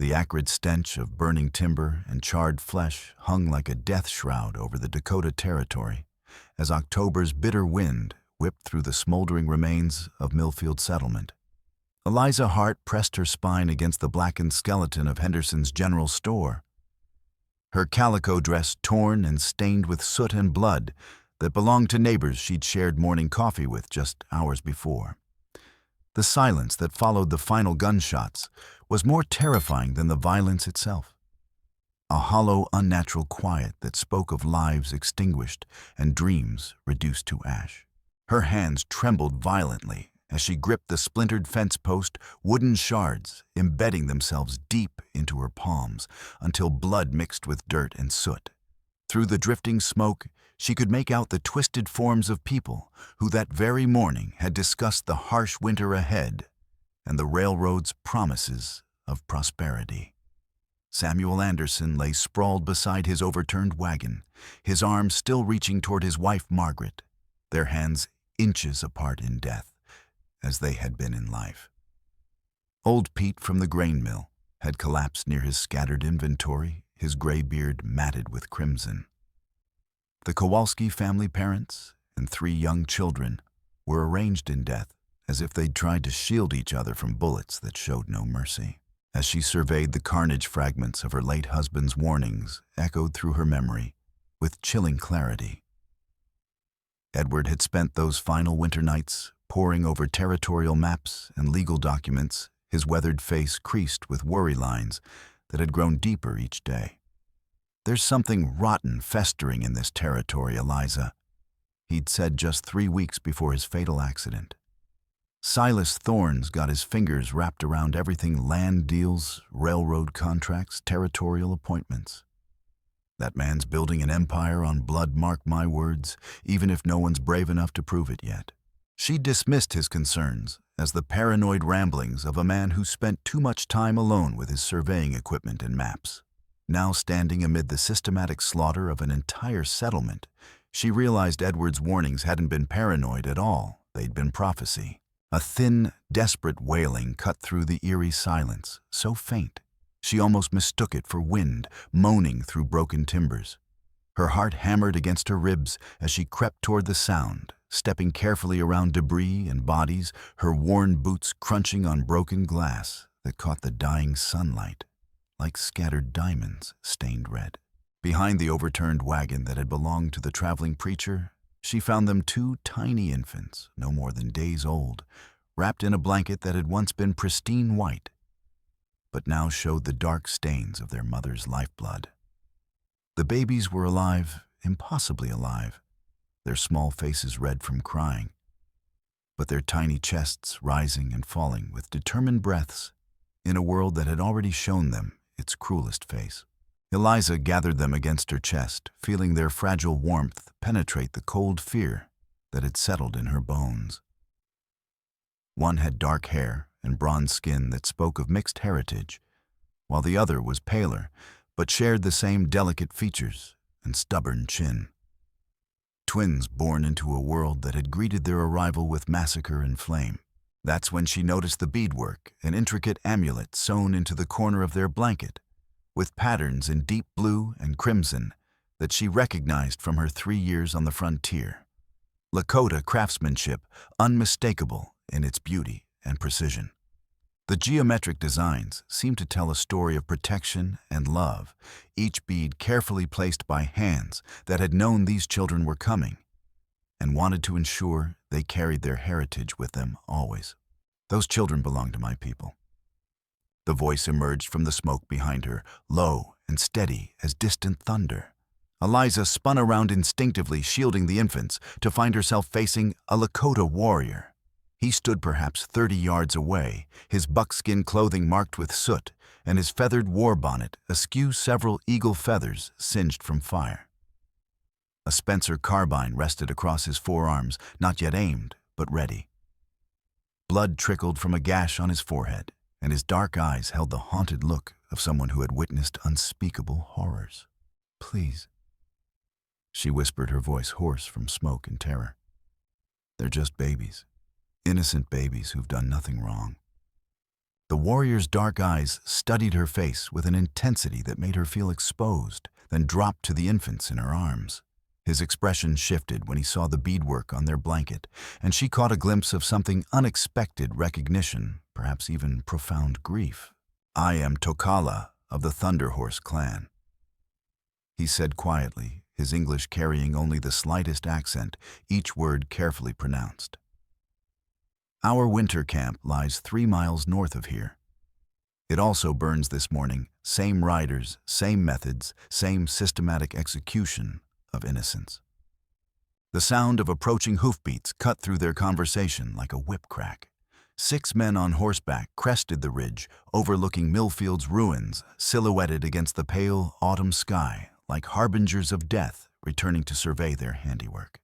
The acrid stench of burning timber and charred flesh hung like a death shroud over the Dakota Territory as October's bitter wind whipped through the smoldering remains of Milfield settlement. Eliza Hart pressed her spine against the blackened skeleton of Henderson's general store, her calico dress torn and stained with soot and blood that belonged to neighbors she'd shared morning coffee with just hours before. The silence that followed the final gunshots was more terrifying than the violence itself. A hollow, unnatural quiet that spoke of lives extinguished and dreams reduced to ash. Her hands trembled violently as she gripped the splintered fence post, wooden shards embedding themselves deep into her palms until blood mixed with dirt and soot. Through the drifting smoke, she could make out the twisted forms of people who that very morning had discussed the harsh winter ahead and the railroad's promises of prosperity. Samuel Anderson lay sprawled beside his overturned wagon, his arms still reaching toward his wife Margaret, their hands inches apart in death, as they had been in life. Old Pete from the grain mill had collapsed near his scattered inventory, his gray beard matted with crimson. The Kowalski family parents and 3 young children were arranged in death as if they'd tried to shield each other from bullets that showed no mercy. As she surveyed the carnage, fragments of her late husband's warnings echoed through her memory with chilling clarity. Edward had spent those final winter nights poring over territorial maps and legal documents, his weathered face creased with worry lines that had grown deeper each day. "There's something rotten festering in this territory, Eliza," he'd said just 3 weeks before his fatal accident. "Silas Thorne's got his fingers wrapped around everything: land deals, railroad contracts, territorial appointments. That man's building an empire on blood, mark my words, even if no one's brave enough to prove it yet." She dismissed his concerns as the paranoid ramblings of a man who spent too much time alone with his surveying equipment and maps. Now standing amid the systematic slaughter of an entire settlement, she realized Edward's warnings hadn't been paranoid at all, they'd been prophecy. A thin, desperate wailing cut through the eerie silence, so faint she almost mistook it for wind moaning through broken timbers. Her heart hammered against her ribs as she crept toward the sound, stepping carefully around debris and bodies, her worn boots crunching on broken glass that caught the dying sunlight like scattered diamonds stained red. Behind the overturned wagon that had belonged to the traveling preacher, she found them 2 tiny infants, no more than days old, wrapped in a blanket that had once been pristine white, but now showed the dark stains of their mother's lifeblood. The babies were alive, impossibly alive, their small faces red from crying, but their tiny chests rising and falling with determined breaths in a world that had already shown them its cruelest face. Eliza gathered them against her chest, feeling their fragile warmth penetrate the cold fear that had settled in her bones. One had dark hair and bronze skin that spoke of mixed heritage, while the other was paler, but shared the same delicate features and stubborn chin. Twins born into a world that had greeted their arrival with massacre and flame. That's when she noticed the beadwork, an intricate amulet sewn into the corner of their blanket, with patterns in deep blue and crimson that she recognized from her 3 years on the frontier. Lakota craftsmanship, unmistakable in its beauty and precision. The geometric designs seemed to tell a story of protection and love, each bead carefully placed by hands that had known these children were coming and wanted to ensure they carried their heritage with them always. "Those children belong to my people." The voice emerged from the smoke behind her, low and steady as distant thunder. Eliza spun around instinctively, shielding the infants, to find herself facing a Lakota warrior. He stood perhaps 30 yards away, his buckskin clothing marked with soot, and his feathered war bonnet askew, several eagle feathers singed from fire. A Spencer carbine rested across his forearms, not yet aimed, but ready. Blood trickled from a gash on his forehead, and his dark eyes held the haunted look of someone who had witnessed unspeakable horrors. "Please," she whispered, her voice hoarse from smoke and terror. "They're just babies. Innocent babies who've done nothing wrong." The warrior's dark eyes studied her face with an intensity that made her feel exposed, then dropped to the infants in her arms. His expression shifted when he saw the beadwork on their blanket, and she caught a glimpse of something unexpected: recognition, perhaps even profound grief. "I am Tokala of the Thunder Horse clan," he said quietly, his English carrying only the slightest accent, each word carefully pronounced. "Our winter camp lies 3 miles north of here. It also burns this morning, same riders, same methods, same systematic execution of innocence." The sound of approaching hoofbeats cut through their conversation like a whip crack. 6 men on horseback crested the ridge, overlooking Milfield's ruins, silhouetted against the pale autumn sky, like harbingers of death returning to survey their handiwork.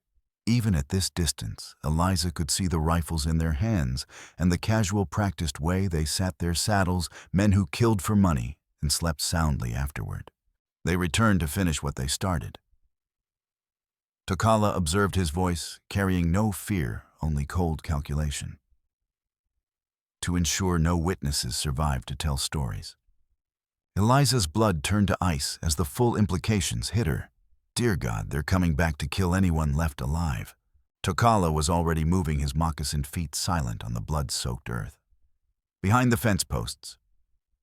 Even at this distance, Eliza could see the rifles in their hands and the casual, practiced way they sat their saddles, men who killed for money and slept soundly afterward. They returned to finish what they started. Tokala observed his voice, carrying no fear, only cold calculation. To ensure no witnesses survived to tell stories. Eliza's blood turned to ice as the full implications hit her. Dear God, they're coming back to kill anyone left alive. Tokala was already moving his moccasined feet silent on the blood-soaked earth. "Behind the fence posts.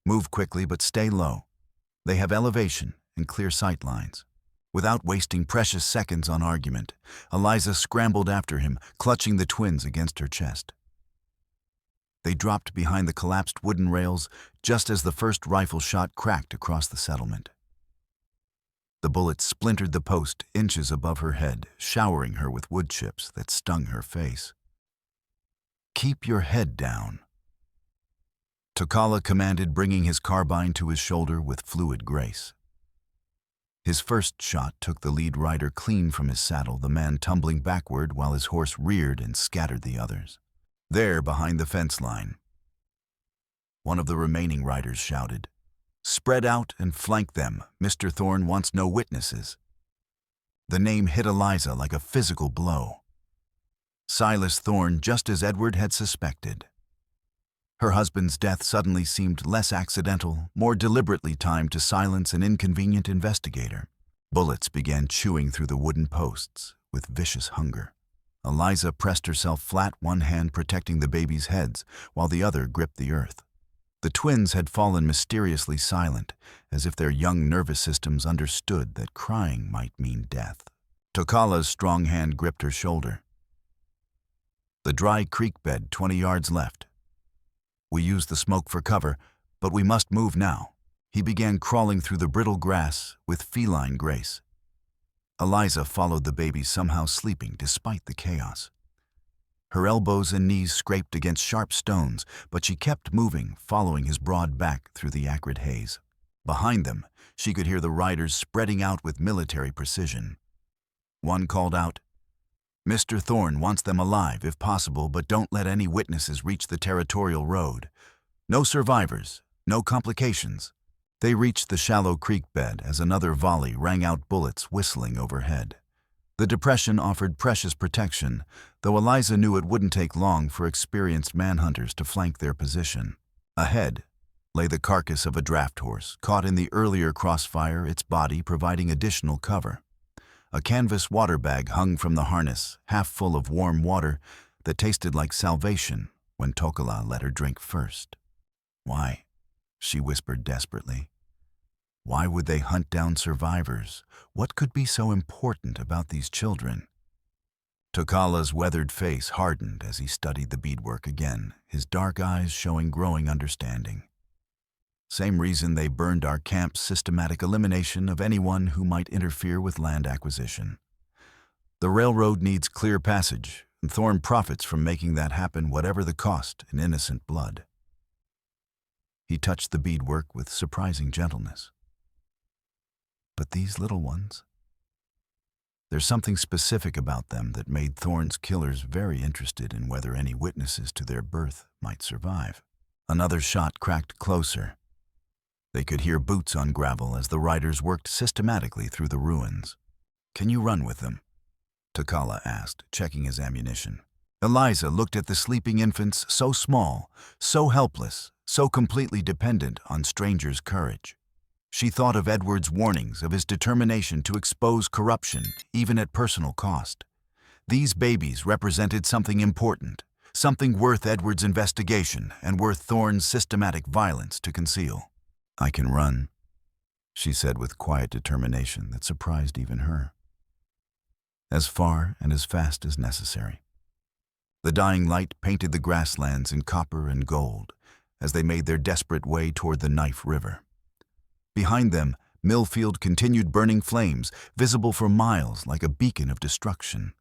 Move quickly but stay low. They have elevation and clear sight lines." Without wasting precious seconds on argument, Eliza scrambled after him, clutching the twins against her chest. They dropped behind the collapsed wooden rails just as the first rifle shot cracked across the settlement. The bullet splintered the post inches above her head, showering her with wood chips that stung her face. "Keep your head down," Tokala commanded, bringing his carbine to his shoulder with fluid grace. His first shot took the lead rider clean from his saddle, the man tumbling backward while his horse reared and scattered the others. There, behind the fence line, one of the remaining riders shouted, "Spread out and flank them. Mr. Thorne wants no witnesses." The name hit Eliza like a physical blow. Silas Thorne, just as Edward had suspected. Her husband's death suddenly seemed less accidental, more deliberately timed to silence an inconvenient investigator. Bullets began chewing through the wooden posts with vicious hunger. Eliza pressed herself flat, one hand protecting the babies' heads, while the other gripped the earth. The twins had fallen mysteriously silent, as if their young nervous systems understood that crying might mean death. Tokala's strong hand gripped her shoulder. "The dry creek bed, 20 yards left. We use the smoke for cover, but we must move now." He began crawling through the brittle grass with feline grace. Eliza followed the baby, somehow sleeping despite the chaos. Her elbows and knees scraped against sharp stones, but she kept moving, following his broad back through the acrid haze. Behind them, she could hear the riders spreading out with military precision. One called out, "Mr. Thorne wants them alive if possible, but don't let any witnesses reach the territorial road. No survivors, no complications." They reached the shallow creek bed as another volley rang out, bullets whistling overhead. The depression offered precious protection, though Eliza knew it wouldn't take long for experienced manhunters to flank their position. Ahead lay the carcass of a draft horse, caught in the earlier crossfire, its body providing additional cover. A canvas water bag hung from the harness, half full of warm water that tasted like salvation when Tokala let her drink first. "Why?" she whispered desperately. Why would they hunt down survivors? What could be so important about these children? Tokala's weathered face hardened as he studied the beadwork again, his dark eyes showing growing understanding. Same reason they burned our camp: systematic elimination of anyone who might interfere with land acquisition. The railroad needs clear passage, and Thorne profits from making that happen, whatever the cost in innocent blood. He touched the beadwork with surprising gentleness. But these little ones? There's something specific about them that made Thorne's killers very interested in whether any witnesses to their birth might survive. Another shot cracked closer. They could hear boots on gravel as the riders worked systematically through the ruins. "Can you run with them?" Tokala asked, checking his ammunition. Eliza looked at the sleeping infants, so small, so helpless, so completely dependent on strangers' courage. She thought of Edward's warnings, of his determination to expose corruption, even at personal cost. These babies represented something important, something worth Edward's investigation and worth Thorne's systematic violence to conceal. "I can run," she said with quiet determination that surprised even her. "As far and as fast as necessary." The dying light painted the grasslands in copper and gold as they made their desperate way toward the Knife River. Behind them, Milfield continued burning flames, visible for miles like a beacon of destruction.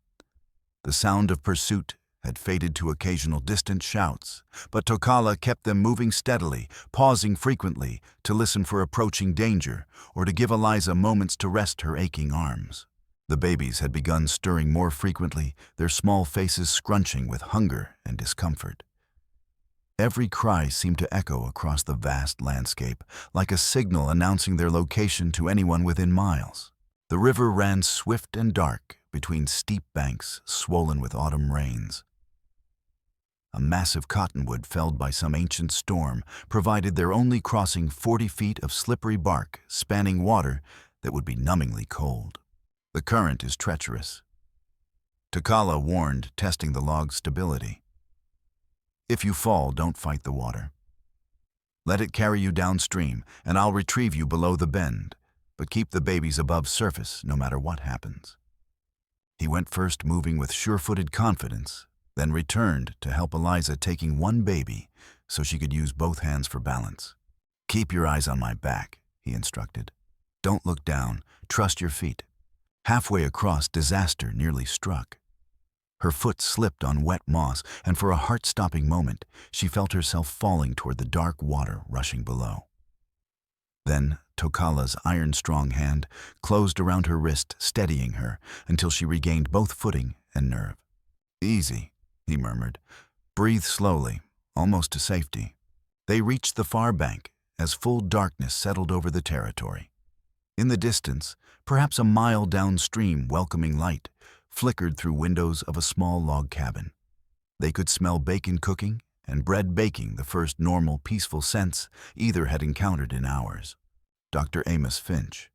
The sound of pursuit had faded to occasional distant shouts, but Tokala kept them moving steadily, pausing frequently to listen for approaching danger or to give Eliza moments to rest her aching arms. The babies had begun stirring more frequently, their small faces scrunching with hunger and discomfort. Every cry seemed to echo across the vast landscape, like a signal announcing their location to anyone within miles. The river ran swift and dark between steep banks swollen with autumn rains. A massive cottonwood felled by some ancient storm provided their only crossing 40 feet of slippery bark spanning water that would be numbingly cold. "The current is treacherous," Tokala warned, testing the log's stability. "If you fall, don't fight the water. Let it carry you downstream, and I'll retrieve you below the bend, but keep the babies above surface no matter what happens." He went first, moving with sure-footed confidence, then returned to help Eliza, taking one baby so she could use both hands for balance. "Keep your eyes on my back," he instructed. "Don't look down. Trust your feet." Halfway across, disaster nearly struck. Her foot slipped on wet moss, and for a heart-stopping moment, she felt herself falling toward the dark water rushing below. Then Tokala's iron-strong hand closed around her wrist, steadying her until she regained both footing and nerve. "Easy," he murmured. "Breathe slowly, almost to safety." They reached the far bank as full darkness settled over the territory. In the distance, perhaps a mile downstream, welcoming light flickered through windows of a small log cabin. They could smell bacon cooking and bread baking, the first normal, peaceful scents either had encountered in hours. Dr. Amos Finch,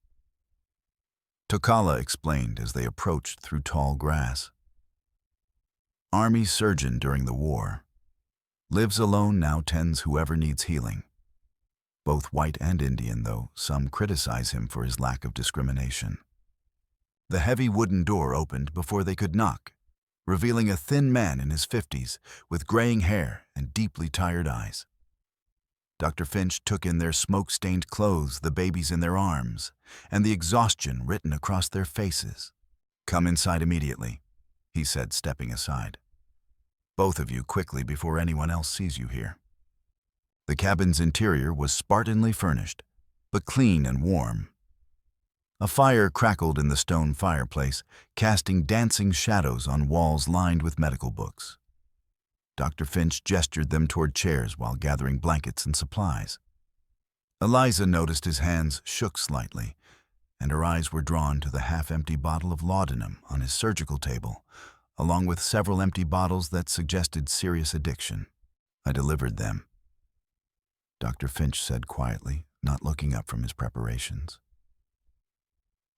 Tokala explained as they approached through tall grass. "Army surgeon during the war. Lives alone, now tends whoever needs healing. Both white and Indian, though some criticize him for his lack of discrimination." The heavy wooden door opened before they could knock, revealing a thin man in his 50s with graying hair and deeply tired eyes. Dr. Finch took in their smoke-stained clothes, the babies in their arms, and the exhaustion written across their faces. "Come inside immediately," he said, stepping aside. "Both of you quickly before anyone else sees you here." The cabin's interior was spartanly furnished, but clean and warm. A fire crackled in the stone fireplace, casting dancing shadows on walls lined with medical books. Dr. Finch gestured them toward chairs while gathering blankets and supplies. Eliza noticed his hands shook slightly, and her eyes were drawn to the half-empty bottle of laudanum on his surgical table, along with several empty bottles that suggested serious addiction. "I delivered them," Dr. Finch said quietly, not looking up from his preparations.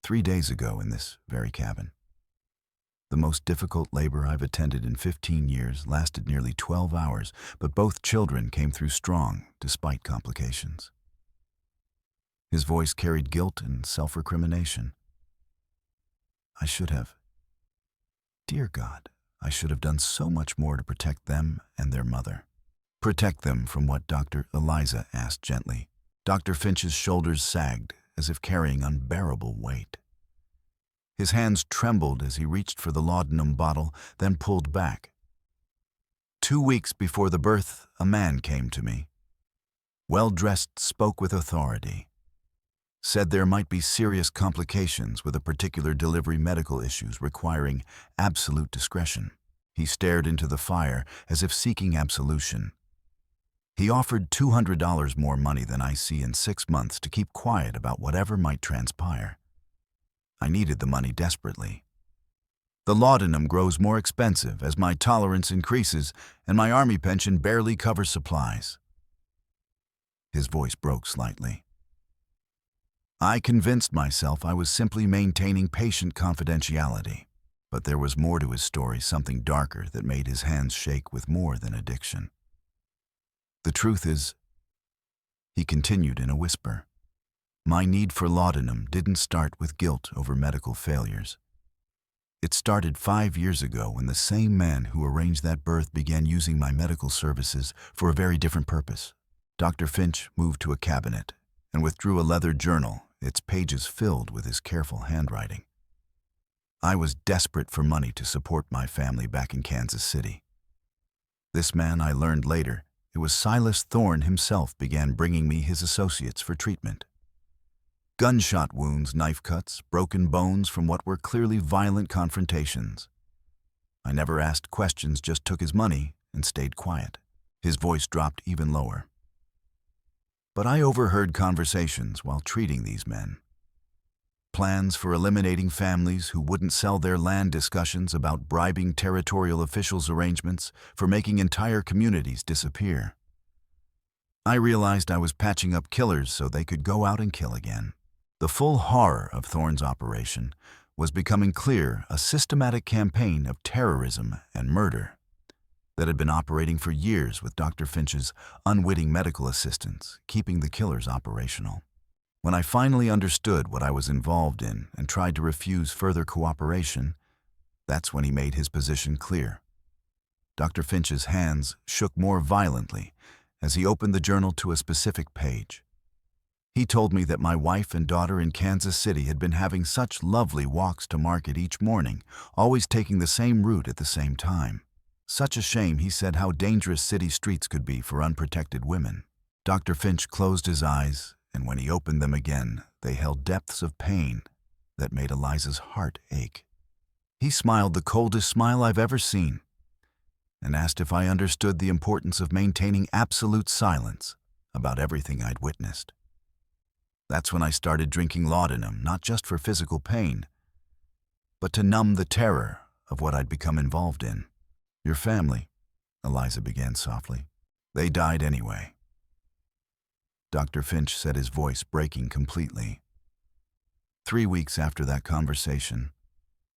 3 days ago in this very cabin. The most difficult labor I've attended in 15 years lasted nearly 12 hours, but both children came through strong, despite complications." His voice carried guilt and self-recrimination. "I should have. Dear God, I should have done so much more to protect them and their mother." "Protect them from what, Doctor?" Eliza asked gently. Dr. Finch's shoulders sagged, as if carrying unbearable weight. His hands trembled as he reached for the laudanum bottle, then pulled back. 2 weeks before the birth, a man came to me. Well-dressed, spoke with authority. Said there might be serious complications with a particular delivery, medical issues requiring absolute discretion. He stared into the fire as if seeking absolution. He offered $200 more money than I see in 6 months to keep quiet about whatever might transpire. I needed the money desperately. The laudanum grows more expensive as my tolerance increases and my army pension barely covers supplies. His voice broke slightly. I convinced myself I was simply maintaining patient confidentiality. But there was more to his story, something darker that made his hands shake with more than addiction. The truth is, he continued in a whisper, my need for laudanum didn't start with guilt over medical failures. It started 5 years ago when the same man who arranged that birth began using my medical services for a very different purpose. Dr. Finch moved to a cabinet and withdrew a leather journal, its pages filled with his careful handwriting. I was desperate for money to support my family back in Kansas City. This man, I learned later, it was Silas Thorne himself, began bringing me his associates for treatment. Gunshot wounds, knife cuts, broken bones from what were clearly violent confrontations. I never asked questions, just took his money and stayed quiet. His voice dropped even lower. But I overheard conversations while treating these men. Plans for eliminating families who wouldn't sell their land, discussions about bribing territorial officials, arrangements for making entire communities disappear. I realized I was patching up killers so they could go out and kill again. The full horror of Thorne's operation was becoming clear, a systematic campaign of terrorism and murder that had been operating for years with Dr. Finch's unwitting medical assistance, keeping the killers operational. When I finally understood what I was involved in and tried to refuse further cooperation, that's when he made his position clear. Dr. Finch's hands shook more violently as he opened the journal to a specific page. He told me that my wife and daughter in Kansas City had been having such lovely walks to market each morning, always taking the same route at the same time. Such a shame, he said, how dangerous city streets could be for unprotected women. Dr. Finch closed his eyes, and when he opened them again, they held depths of pain that made Eliza's heart ache. He smiled the coldest smile I've ever seen and asked if I understood the importance of maintaining absolute silence about everything I'd witnessed. That's when I started drinking laudanum, not just for physical pain, but to numb the terror of what I'd become involved in. Your family, Eliza began softly, they died anyway. Dr. Finch said, his voice breaking completely. 3 weeks after that conversation,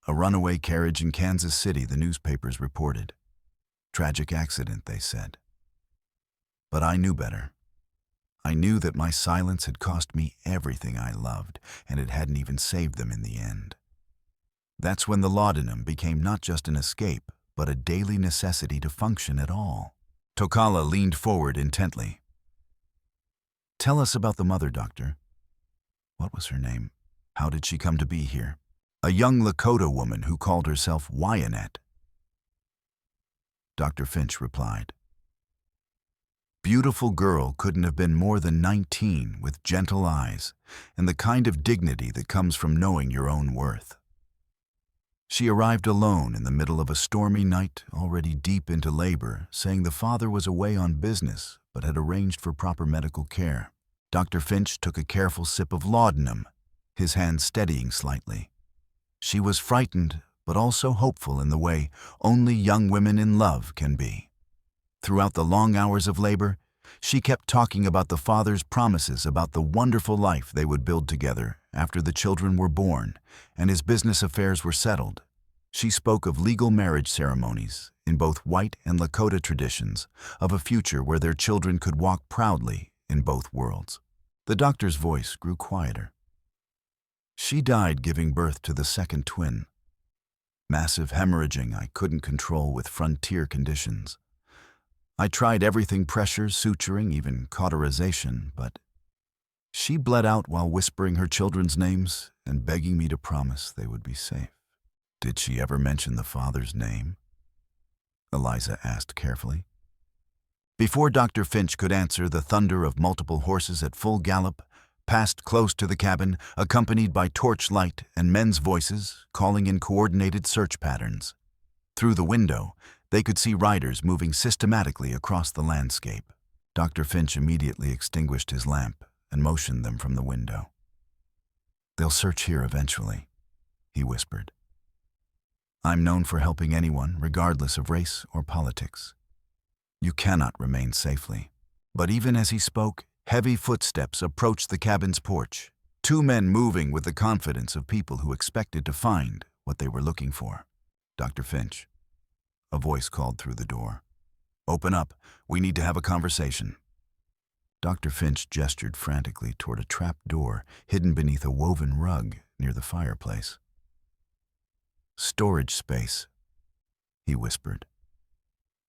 a runaway carriage in Kansas City, the newspapers reported. Tragic accident, they said. But I knew better. I knew that my silence had cost me everything I loved, and it hadn't even saved them in the end. That's when the laudanum became not just an escape, but a daily necessity to function at all. Tokala leaned forward intently. Tell us about the mother, Doctor. What was her name? How did she come to be here? A young Lakota woman who called herself Wyatt. Dr. Finch replied. Beautiful girl, couldn't have been more than 19, with gentle eyes and the kind of dignity that comes from knowing your own worth. She arrived alone in the middle of a stormy night, already deep into labor, saying the father was away on business but had arranged for proper medical care. Dr. Finch took a careful sip of laudanum, his hand steadying slightly. She was frightened, but also hopeful in the way only young women in love can be. Throughout the long hours of labor, she kept talking about the father's promises about the wonderful life they would build together after the children were born and his business affairs were settled. She spoke of legal marriage ceremonies in both white and Lakota traditions, of a future where their children could walk proudly in both worlds. The doctor's voice grew quieter. She died giving birth to the second twin. Massive hemorrhaging I couldn't control with frontier conditions. I tried everything, pressure, suturing, even cauterization, but she bled out while whispering her children's names and begging me to promise they would be safe. Did she ever mention the father's name? Eliza asked carefully. Before Dr. Finch could answer, the thunder of multiple horses at full gallop passed close to the cabin, accompanied by torchlight and men's voices calling in coordinated search patterns. Through the window, they could see riders moving systematically across the landscape. Dr. Finch immediately extinguished his lamp and motioned them from the window. They'll search here eventually, he whispered. I'm known for helping anyone, regardless of race or politics. You cannot remain safely." But even as he spoke, heavy footsteps approached the cabin's porch. Two men moving with the confidence of people who expected to find what they were looking for. "Dr. Finch," a voice called through the door. "Open up. We need to have a conversation." Dr. Finch gestured frantically toward a trap door hidden beneath a woven rug near the fireplace. "Storage space," he whispered.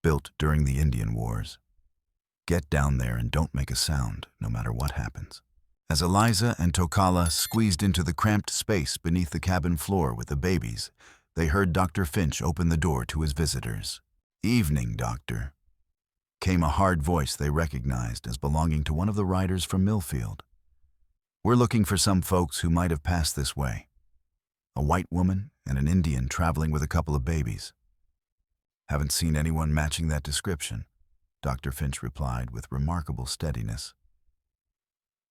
"Built during the Indian Wars. Get down there and don't make a sound, no matter what happens." As Eliza and Tokala squeezed into the cramped space beneath the cabin floor with the babies, they heard Dr. Finch open the door to his visitors. "Evening, Doctor," came a hard voice they recognized as belonging to one of the riders from Milfield. "We're looking for some folks who might have passed this way. A white woman and an Indian traveling with a couple of babies." "Haven't seen anyone matching that description," Dr. Finch replied with remarkable steadiness.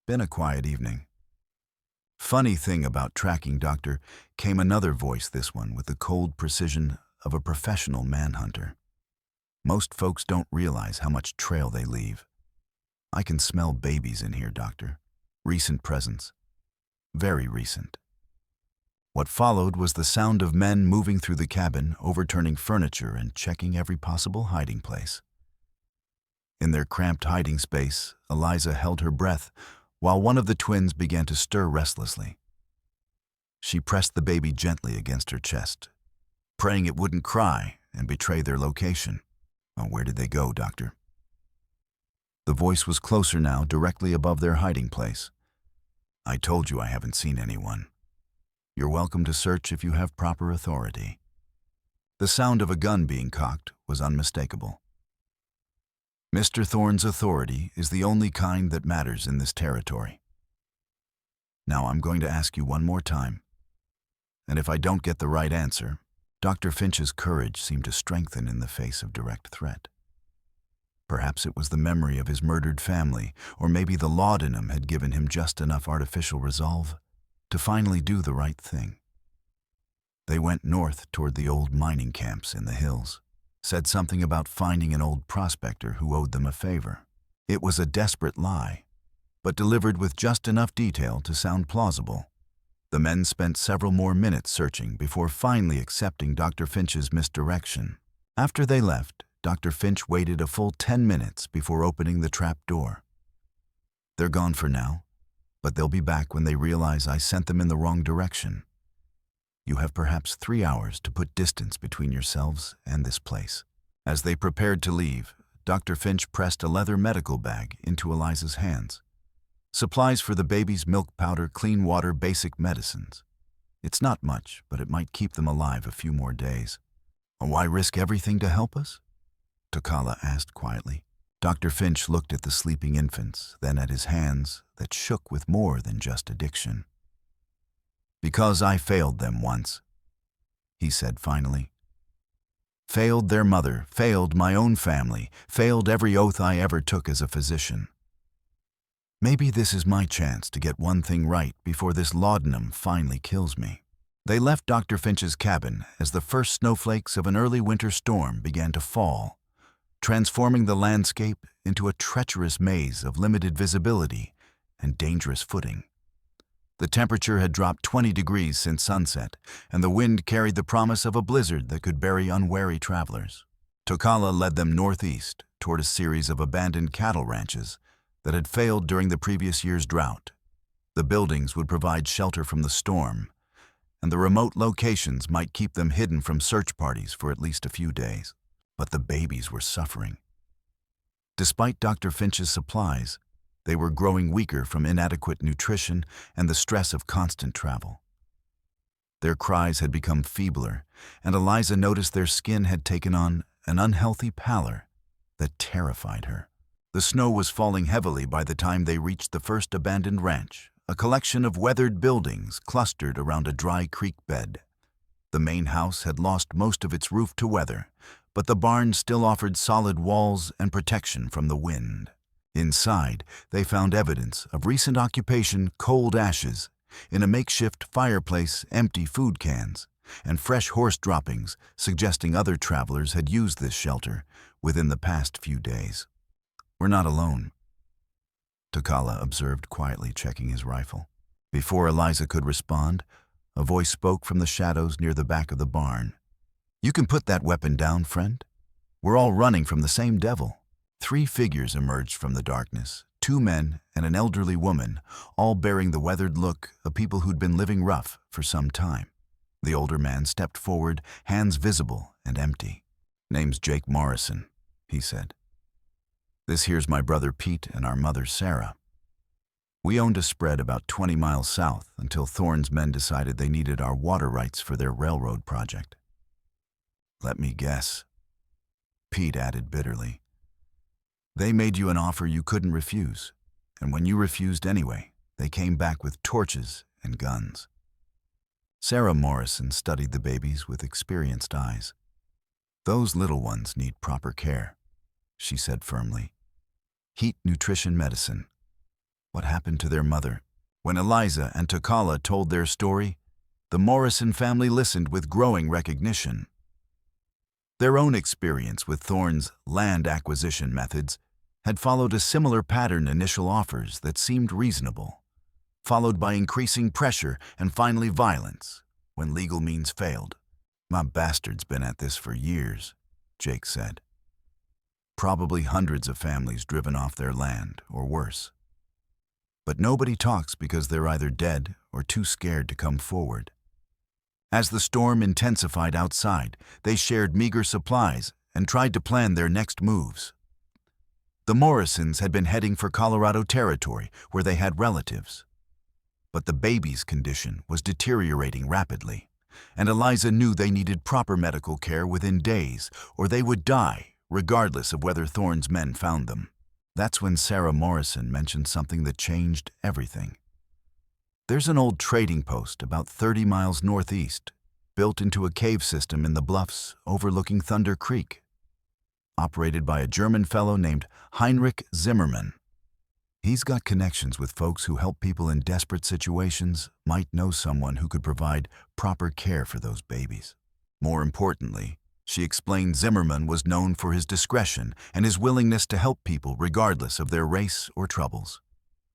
"Been a quiet evening." Funny thing about tracking, Doctor, came another voice, this one with the cold precision of a professional manhunter. "Most folks don't realize how much trail they leave. I can smell babies in here, Doctor. Recent presence. Very recent." What followed was the sound of men moving through the cabin, overturning furniture and checking every possible hiding place. In their cramped hiding space, Eliza held her breath while one of the twins began to stir restlessly. She pressed the baby gently against her chest, praying it wouldn't cry and betray their location. "Oh, where did they go, Doctor?" The voice was closer now, directly above their hiding place. "I told you I haven't seen anyone. You're welcome to search if you have proper authority." The sound of a gun being cocked was unmistakable. "Mr. Thorne's authority is the only kind that matters in this territory. Now I'm going to ask you one more time, and if I don't get the right answer..." Dr. Finch's courage seemed to strengthen in the face of direct threat. Perhaps it was the memory of his murdered family, or maybe the laudanum had given him just enough artificial resolve to finally do the right thing. They went north toward the old mining camps in the hills, said something about finding an old prospector who owed them a favor. It was a desperate lie, but delivered with just enough detail to sound plausible. The men spent several more minutes searching before finally accepting Dr. Finch's misdirection. After they left, Dr. Finch waited a full 10 minutes before opening the trap door. "They're gone for now, but they'll be back when they realize I sent them in the wrong direction. You have perhaps 3 hours to put distance between yourselves and this place." As they prepared to leave, Dr. Finch pressed a leather medical bag into Eliza's hands. Supplies for the baby's milk powder, clean water, basic medicines. It's not much, but it might keep them alive a few more days. "Why risk everything to help us?" Tokala asked quietly. Dr. Finch looked at the sleeping infants, then at his hands that shook with more than just addiction. "Because I failed them once," he said finally. "Failed their mother, failed my own family, failed every oath I ever took as a physician. Maybe this is my chance to get one thing right before this laudanum finally kills me." They left Dr. Finch's cabin as the first snowflakes of an early winter storm began to fall, transforming the landscape into a treacherous maze of limited visibility and dangerous footing. The temperature had dropped 20 degrees since sunset, and the wind carried the promise of a blizzard that could bury unwary travelers. Tokala led them northeast toward a series of abandoned cattle ranches that had failed during the previous year's drought. The buildings would provide shelter from the storm, and the remote locations might keep them hidden from search parties for at least a few days. But the babies were suffering. Despite Dr. Finch's supplies, they were growing weaker from inadequate nutrition and the stress of constant travel. Their cries had become feebler, and Eliza noticed their skin had taken on an unhealthy pallor that terrified her. The snow was falling heavily by the time they reached the first abandoned ranch, a collection of weathered buildings clustered around a dry creek bed. The main house had lost most of its roof to weather, but the barn still offered solid walls and protection from the wind. Inside, they found evidence of recent occupation: cold ashes, in a makeshift fireplace, empty food cans, and fresh horse droppings suggesting other travelers had used this shelter within the past few days. "We're not alone," Tokala observed quietly, checking his rifle. Before Eliza could respond, a voice spoke from the shadows near the back of the barn. "You can put that weapon down, friend. We're all running from the same devil." 3 figures emerged from the darkness, 2 men and an elderly woman, all bearing the weathered look of people who'd been living rough for some time. The older man stepped forward, hands visible and empty. "Name's Jake Morrison," he said. "This here's my brother Pete and our mother Sarah. We owned a spread about 20 miles south until Thorne's men decided they needed our water rights for their railroad project." "Let me guess," Pete added bitterly. "They made you an offer you couldn't refuse, and when you refused anyway, they came back with torches and guns." Sarah Morrison studied the babies with experienced eyes. "Those little ones need proper care," she said firmly. "Heat, nutrition, medicine. What happened to their mother?" When Eliza and Tokala told their story, the Morrison family listened with growing recognition. Their own experience with Thorne's land acquisition methods had followed a similar pattern: initial offers that seemed reasonable, followed by increasing pressure and finally violence when legal means failed. "My bastard's been at this for years," Jake said. "Probably hundreds of families driven off their land, or worse. But nobody talks because they're either dead or too scared to come forward." As the storm intensified outside, they shared meager supplies and tried to plan their next moves. The Morrisons had been heading for Colorado Territory, where they had relatives. But the baby's condition was deteriorating rapidly, and Eliza knew they needed proper medical care within days, or they would die, regardless of whether Thorne's men found them. That's when Sarah Morrison mentioned something that changed everything. "There's an old trading post about 30 miles northeast, built into a cave system in the bluffs overlooking Thunder Creek, operated by a German fellow named Heinrich Zimmermann. He's got connections with folks who help people in desperate situations, might know someone who could provide proper care for those babies." More importantly, she explained, Zimmermann was known for his discretion and his willingness to help people regardless of their race or troubles.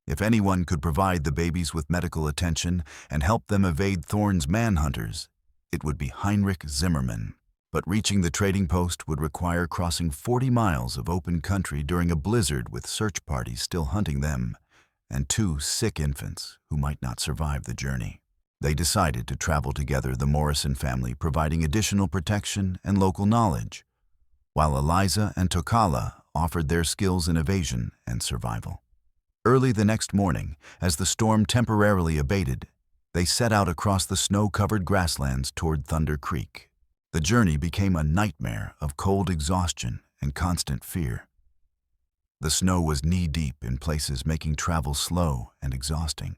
If anyone could provide the babies with medical attention and help them evade Thorne's manhunters, it would be Heinrich Zimmermann. But reaching the trading post would require crossing 40 miles of open country during a blizzard, with search parties still hunting them and 2 sick infants who might not survive the journey. They decided to travel together, the Morrison family providing additional protection and local knowledge, while Eliza and Tokala offered their skills in evasion and survival. Early the next morning, as the storm temporarily abated, they set out across the snow-covered grasslands toward Thunder Creek. The journey became a nightmare of cold exhaustion and constant fear. The snow was knee-deep in places, making travel slow and exhausting.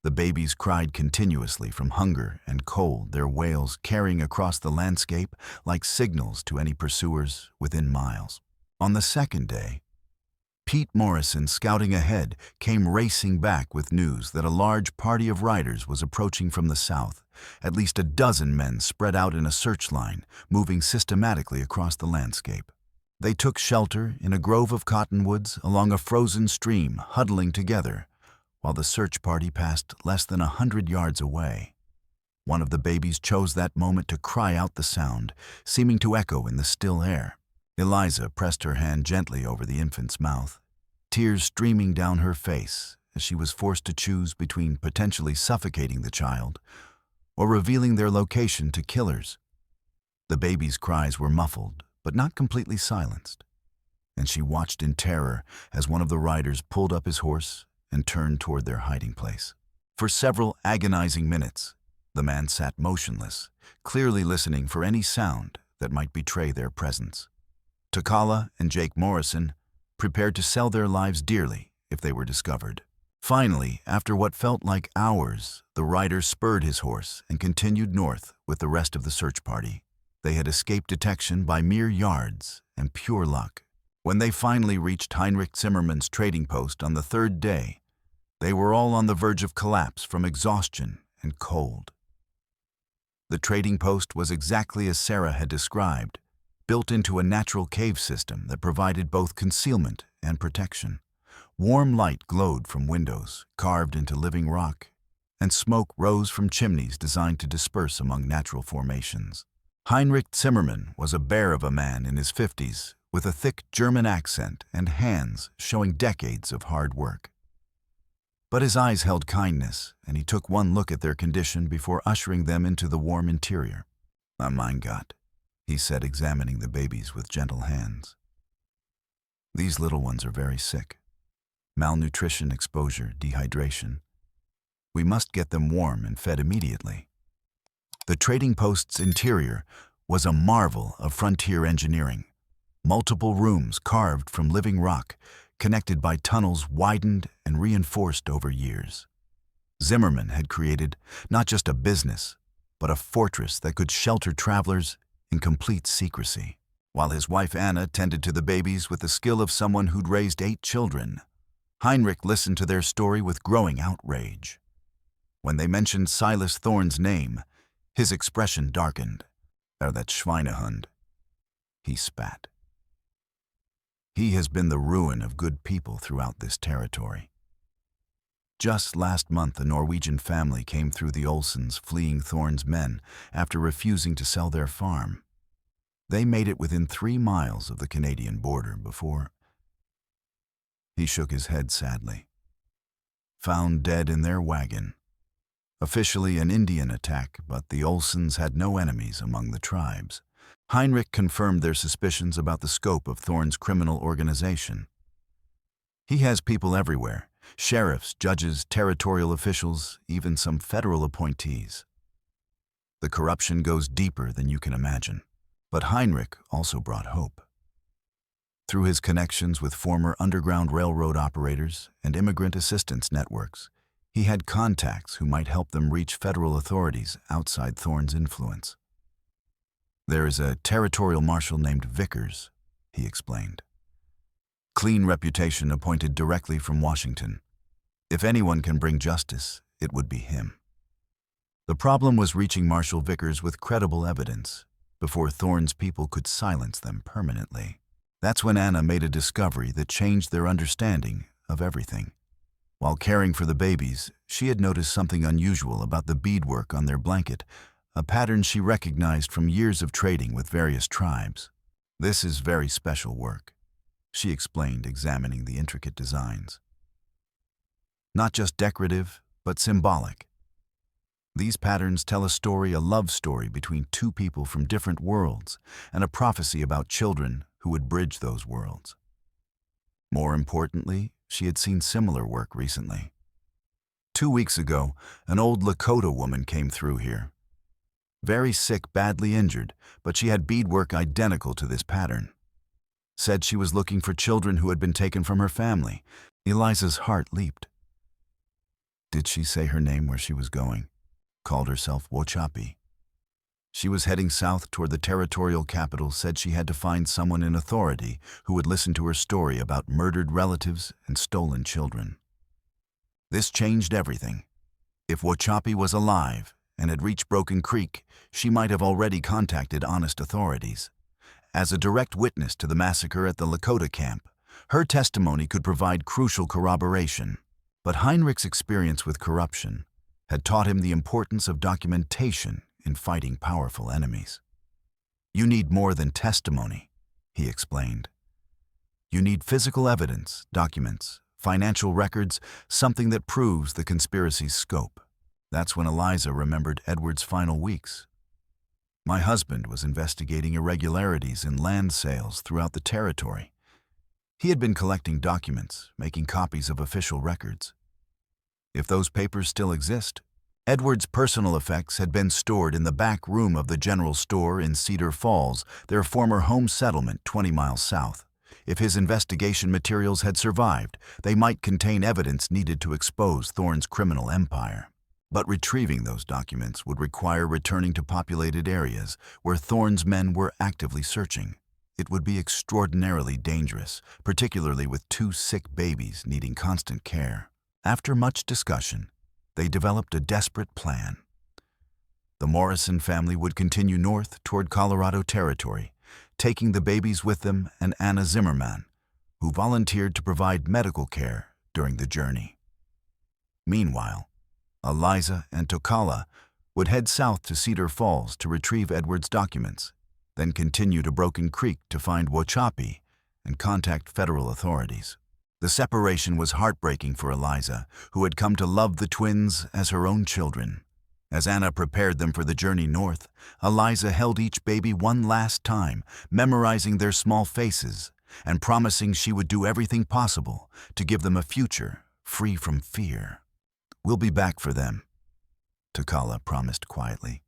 The babies cried continuously from hunger and cold, their wails carrying across the landscape like signals to any pursuers within miles. On the second day, Pete Morrison, scouting ahead, came racing back with news that a large party of riders was approaching from the south, at least a dozen men spread out in a search line, moving systematically across the landscape. They took shelter in a grove of cottonwoods along a frozen stream, huddling together, while the search party passed less than 100 yards away. One of the babies chose that moment to cry out, the sound seeming to echo in the still air. Eliza pressed her hand gently over the infant's mouth, tears streaming down her face as she was forced to choose between potentially suffocating the child or revealing their location to killers. The baby's cries were muffled, but not completely silenced, and she watched in terror as one of the riders pulled up his horse and turned toward their hiding place. For several agonizing minutes, the man sat motionless, clearly listening for any sound that might betray their presence. Tokala and Jake Morrison prepared to sell their lives dearly if they were discovered. Finally, after what felt like hours, the rider spurred his horse and continued north with the rest of the search party. They had escaped detection by mere yards and pure luck. When they finally reached Heinrich Zimmermann's trading post on the third day, they were all on the verge of collapse from exhaustion and cold. The trading post was exactly as Sarah had described, built into a natural cave system that provided both concealment and protection. Warm light glowed from windows carved into living rock, and smoke rose from chimneys designed to disperse among natural formations. Heinrich Zimmermann was a bear of a man in his 50s, with a thick German accent and hands showing decades of hard work. But his eyes held kindness, and he took one look at their condition before ushering them into the warm interior. Mein Gott, he said, examining the babies with gentle hands. These little ones are very sick. Malnutrition, exposure, dehydration. We must get them warm and fed immediately. The trading post's interior was a marvel of frontier engineering. Multiple rooms carved from living rock, connected by tunnels widened and reinforced over years. Zimmermann had created not just a business, but a fortress that could shelter travelers in complete secrecy. While his wife Anna tended to the babies with the skill of someone who'd raised 8 children, Heinrich listened to their story with growing outrage. When they mentioned Silas Thorne's name, his expression darkened. That Schweinehund. He spat. He has been the ruin of good people throughout this territory. Just last month, a Norwegian family came through the Olsens fleeing Thorne's men after refusing to sell their farm. They made it within 3 miles of the Canadian border before... He shook his head sadly. Found dead in their wagon. Officially an Indian attack, but the Olsens had no enemies among the tribes. Heinrich confirmed their suspicions about the scope of Thorne's criminal organization. He has people everywhere: sheriffs, judges, territorial officials, even some federal appointees. The corruption goes deeper than you can imagine. But Heinrich also brought hope. Through his connections with former Underground Railroad operators and immigrant assistance networks, he had contacts who might help them reach federal authorities outside Thorne's influence. There is a territorial marshal named Vickers, he explained. Clean reputation, appointed directly from Washington. If anyone can bring justice, it would be him. The problem was reaching Marshal Vickers with credible evidence before Thorne's people could silence them permanently. That's when Anna made a discovery that changed their understanding of everything. While caring for the babies, she had noticed something unusual about the beadwork on their blanket, a pattern she recognized from years of trading with various tribes. This is very special work, she explained, examining the intricate designs. Not just decorative, but symbolic. These patterns tell a story, a love story between 2 people from different worlds, and a prophecy about children who would bridge those worlds. More importantly, she had seen similar work recently. 2 weeks ago, an old Lakota woman came through here. Very sick, badly injured, but she had beadwork identical to this pattern. Said she was looking for children who had been taken from her family. Eliza's heart leaped. Did she say her name, where she was going? Called herself Wochapi. She was heading south toward the territorial capital, said she had to find someone in authority who would listen to her story about murdered relatives and stolen children. This changed everything. If Wochapi was alive and had reached Broken Creek, she might have already contacted honest authorities. As a direct witness to the massacre at the Lakota camp, her testimony could provide crucial corroboration. But Heinrich's experience with corruption had taught him the importance of documentation in fighting powerful enemies. You need more than testimony, he explained. You need physical evidence, documents, financial records, something that proves the conspiracy's scope. That's when Eliza remembered Edward's final weeks. My husband was investigating irregularities in land sales throughout the territory. He had been collecting documents, making copies of official records. If those papers still exist, Edward's personal effects had been stored in the back room of the general store in Cedar Falls, their former home settlement 20 miles south. If his investigation materials had survived, they might contain evidence needed to expose Thorne's criminal empire. But retrieving those documents would require returning to populated areas where Thorne's men were actively searching. It would be extraordinarily dangerous, particularly with 2 sick babies needing constant care. After much discussion, they developed a desperate plan. The Morrison family would continue north toward Colorado Territory, taking the babies with them and Anna Zimmerman, who volunteered to provide medical care during the journey. Meanwhile, Eliza and Tokala would head south to Cedar Falls to retrieve Edward's documents, then continue to Broken Creek to find Wachapi and contact federal authorities. The separation was heartbreaking for Eliza, who had come to love the twins as her own children. As Anna prepared them for the journey north, Eliza held each baby one last time, memorizing their small faces and promising she would do everything possible to give them a future free from fear. "We'll be back for them," Tokala promised quietly.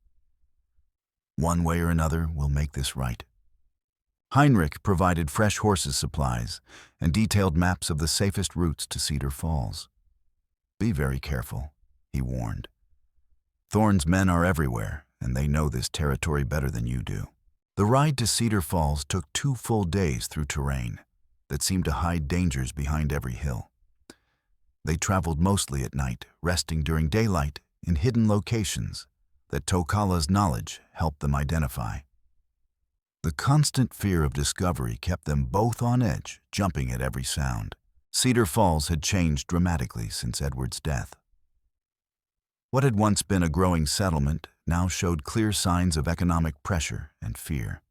"One way or another, we'll make this right." Heinrich provided fresh horses supplies and detailed maps of the safest routes to Cedar Falls. "Be very careful," he warned. "Thorne's men are everywhere, and they know this territory better than you do." The ride to Cedar Falls took 2 full days through terrain that seemed to hide dangers behind every hill. They traveled mostly at night, resting during daylight in hidden locations that Tokala's knowledge helped them identify. The constant fear of discovery kept them both on edge, jumping at every sound. Cedar Falls had changed dramatically since Edward's death. What had once been a growing settlement now showed clear signs of economic pressure and fear.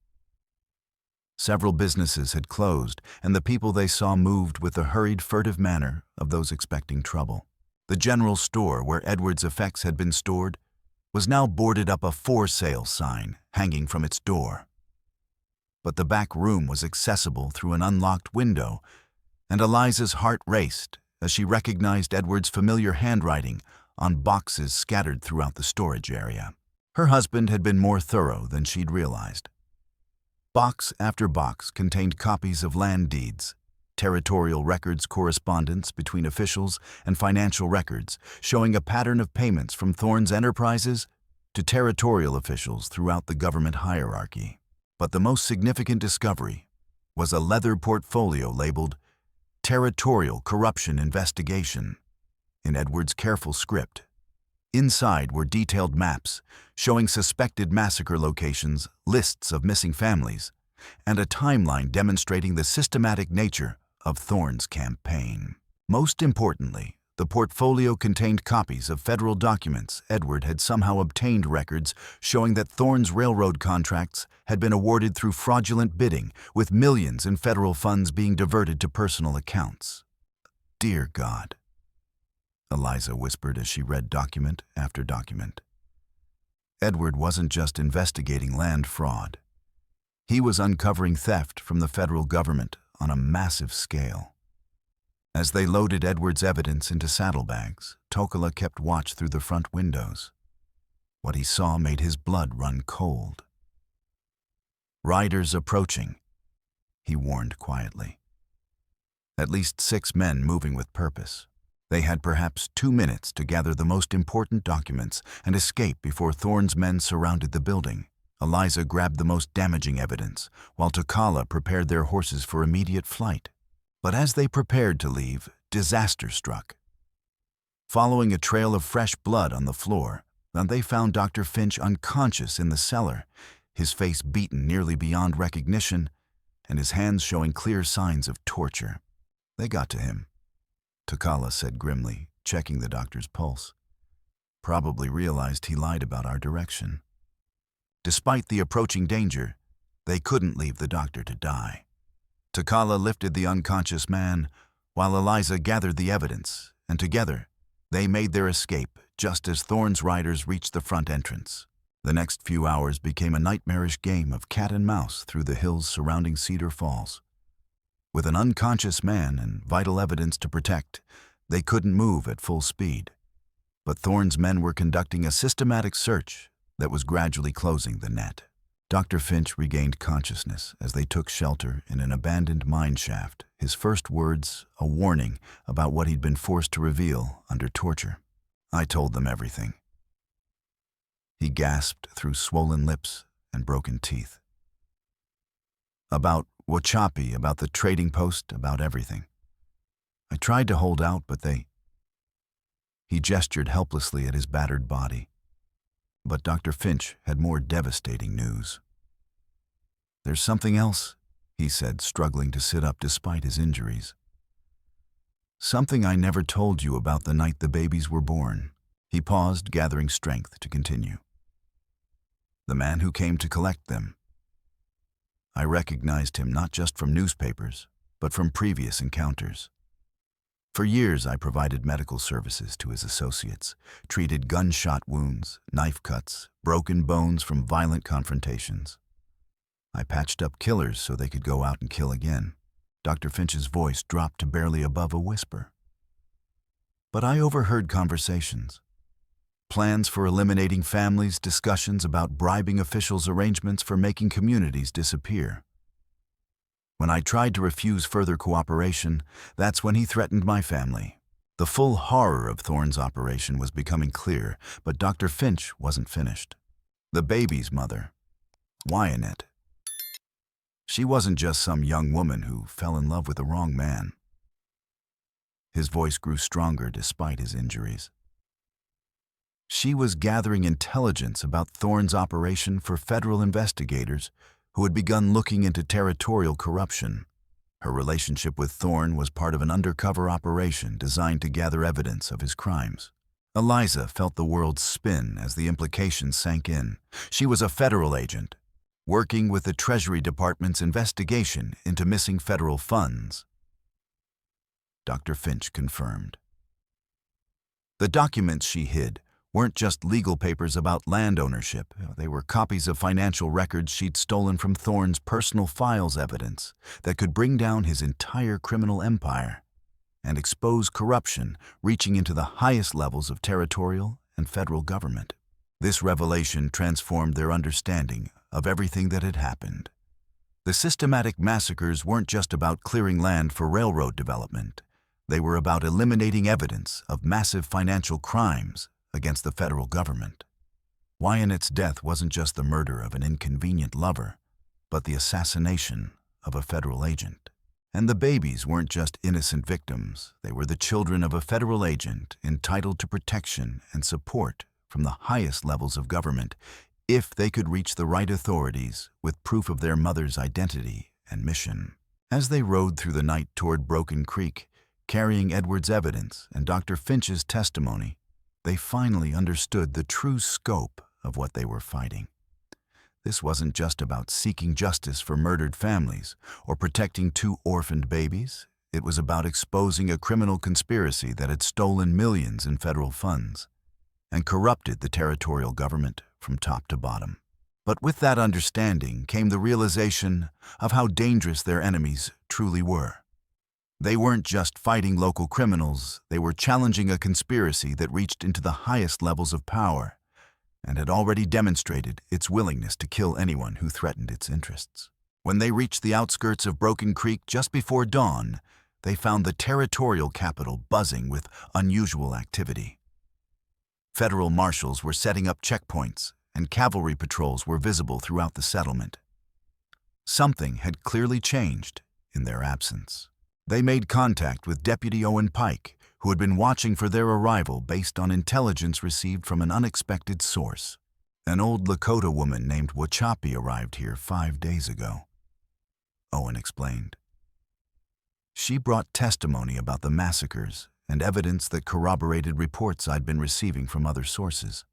Several businesses had closed, and the people they saw moved with the hurried, furtive manner of those expecting trouble. The general store where Edward's effects had been stored was now boarded up, a "for sale" sign hanging from its door. But the back room was accessible through an unlocked window, and Eliza's heart raced as she recognized Edward's familiar handwriting on boxes scattered throughout the storage area. Her husband had been more thorough than she'd realized. Box after box contained copies of land deeds, territorial records, correspondence between officials, and financial records showing a pattern of payments from Thorne's enterprises to territorial officials throughout the government hierarchy. But the most significant discovery was a leather portfolio labeled Territorial Corruption Investigation in Edward's careful script. Inside were detailed maps showing suspected massacre locations, lists of missing families, and a timeline demonstrating the systematic nature of Thorne's campaign. Most importantly, the portfolio contained copies of federal documents. Edward had somehow obtained records showing that Thorne's railroad contracts had been awarded through fraudulent bidding, with millions in federal funds being diverted to personal accounts. "Dear God," Eliza whispered as she read document after document. Edward wasn't just investigating land fraud. He was uncovering theft from the federal government on a massive scale. As they loaded Edward's evidence into saddlebags, Tokala kept watch through the front windows. What he saw made his blood run cold. "Riders approaching," he warned quietly. At least 6 men moving with purpose. They had perhaps 2 minutes to gather the most important documents and escape before Thorne's men surrounded the building. Eliza grabbed the most damaging evidence, while Tokala prepared their horses for immediate flight. But as they prepared to leave, disaster struck. Following a trail of fresh blood on the floor, they found Dr. Finch unconscious in the cellar, his face beaten nearly beyond recognition, and his hands showing clear signs of torture. "They got to him," Tokala said grimly, checking the doctor's pulse. "Probably realized he lied about our direction." Despite the approaching danger, they couldn't leave the doctor to die. Tokala lifted the unconscious man, while Eliza gathered the evidence, and together, they made their escape just as Thorne's riders reached the front entrance. The next few hours became a nightmarish game of cat and mouse through the hills surrounding Cedar Falls. With an unconscious man and vital evidence to protect, they couldn't move at full speed. But Thorne's men were conducting a systematic search that was gradually closing the net. Dr. Finch regained consciousness as they took shelter in an abandoned mine shaft, his first words a warning about what he'd been forced to reveal under torture. "I told them everything," he gasped through swollen lips and broken teeth. "About Wachapi, about the trading post, about everything. I tried to hold out, but they..." He gestured helplessly at his battered body. But Dr. Finch had more devastating news. "There's something else," he said, struggling to sit up despite his injuries. "Something I never told you about the night the babies were born." He paused, gathering strength to continue. "The man who came to collect them. I recognized him not just from newspapers, but from previous encounters. For years, I provided medical services to his associates, treated gunshot wounds, knife cuts, broken bones from violent confrontations. I patched up killers so they could go out and kill again." Dr. Finch's voice dropped to barely above a whisper. "But I overheard conversations. Plans for eliminating families, discussions about bribing officials, arrangements for making communities disappear. When I tried to refuse further cooperation, that's when he threatened my family." The full horror of Thorne's operation was becoming clear, but Dr. Finch wasn't finished. The baby's mother, Wyatt. She wasn't just some young woman who fell in love with the wrong man. His voice grew stronger despite his injuries. She was gathering intelligence about Thorne's operation for federal investigators who had begun looking into territorial corruption. Her relationship with Thorne was part of an undercover operation designed to gather evidence of his crimes. Eliza felt the world spin as the implications sank in. She was a federal agent, working with the Treasury Department's investigation into missing federal funds. Dr. Finch confirmed. The documents she hid weren't just legal papers about land ownership. They were copies of financial records she'd stolen from Thorne's personal files, evidence that could bring down his entire criminal empire and expose corruption reaching into the highest levels of territorial and federal government. This revelation transformed their understanding of everything that had happened. The systematic massacres weren't just about clearing land for railroad development. They were about eliminating evidence of massive financial crimes against the federal government. Wyatt's death wasn't just the murder of an inconvenient lover, but the assassination of a federal agent. And the babies weren't just innocent victims. They were the children of a federal agent entitled to protection and support from the highest levels of government if they could reach the right authorities with proof of their mother's identity and mission. As they rode through the night toward Broken Creek, carrying Edward's evidence and Dr. Finch's testimony, they finally understood the true scope of what they were fighting. This wasn't just about seeking justice for murdered families or protecting 2 orphaned babies. It was about exposing a criminal conspiracy that had stolen millions in federal funds and corrupted the territorial government from top to bottom. But with that understanding came the realization of how dangerous their enemies truly were. They weren't just fighting local criminals, they were challenging a conspiracy that reached into the highest levels of power and had already demonstrated its willingness to kill anyone who threatened its interests. When they reached the outskirts of Broken Creek just before dawn, they found the territorial capital buzzing with unusual activity. Federal marshals were setting up checkpoints, and cavalry patrols were visible throughout the settlement. Something had clearly changed in their absence. They made contact with Deputy Owen Pike, who had been watching for their arrival based on intelligence received from an unexpected source. An old Lakota woman named Wachapi arrived here 5 days ago, Owen explained. She brought testimony about the massacres and evidence that corroborated reports I'd been receiving from other sources.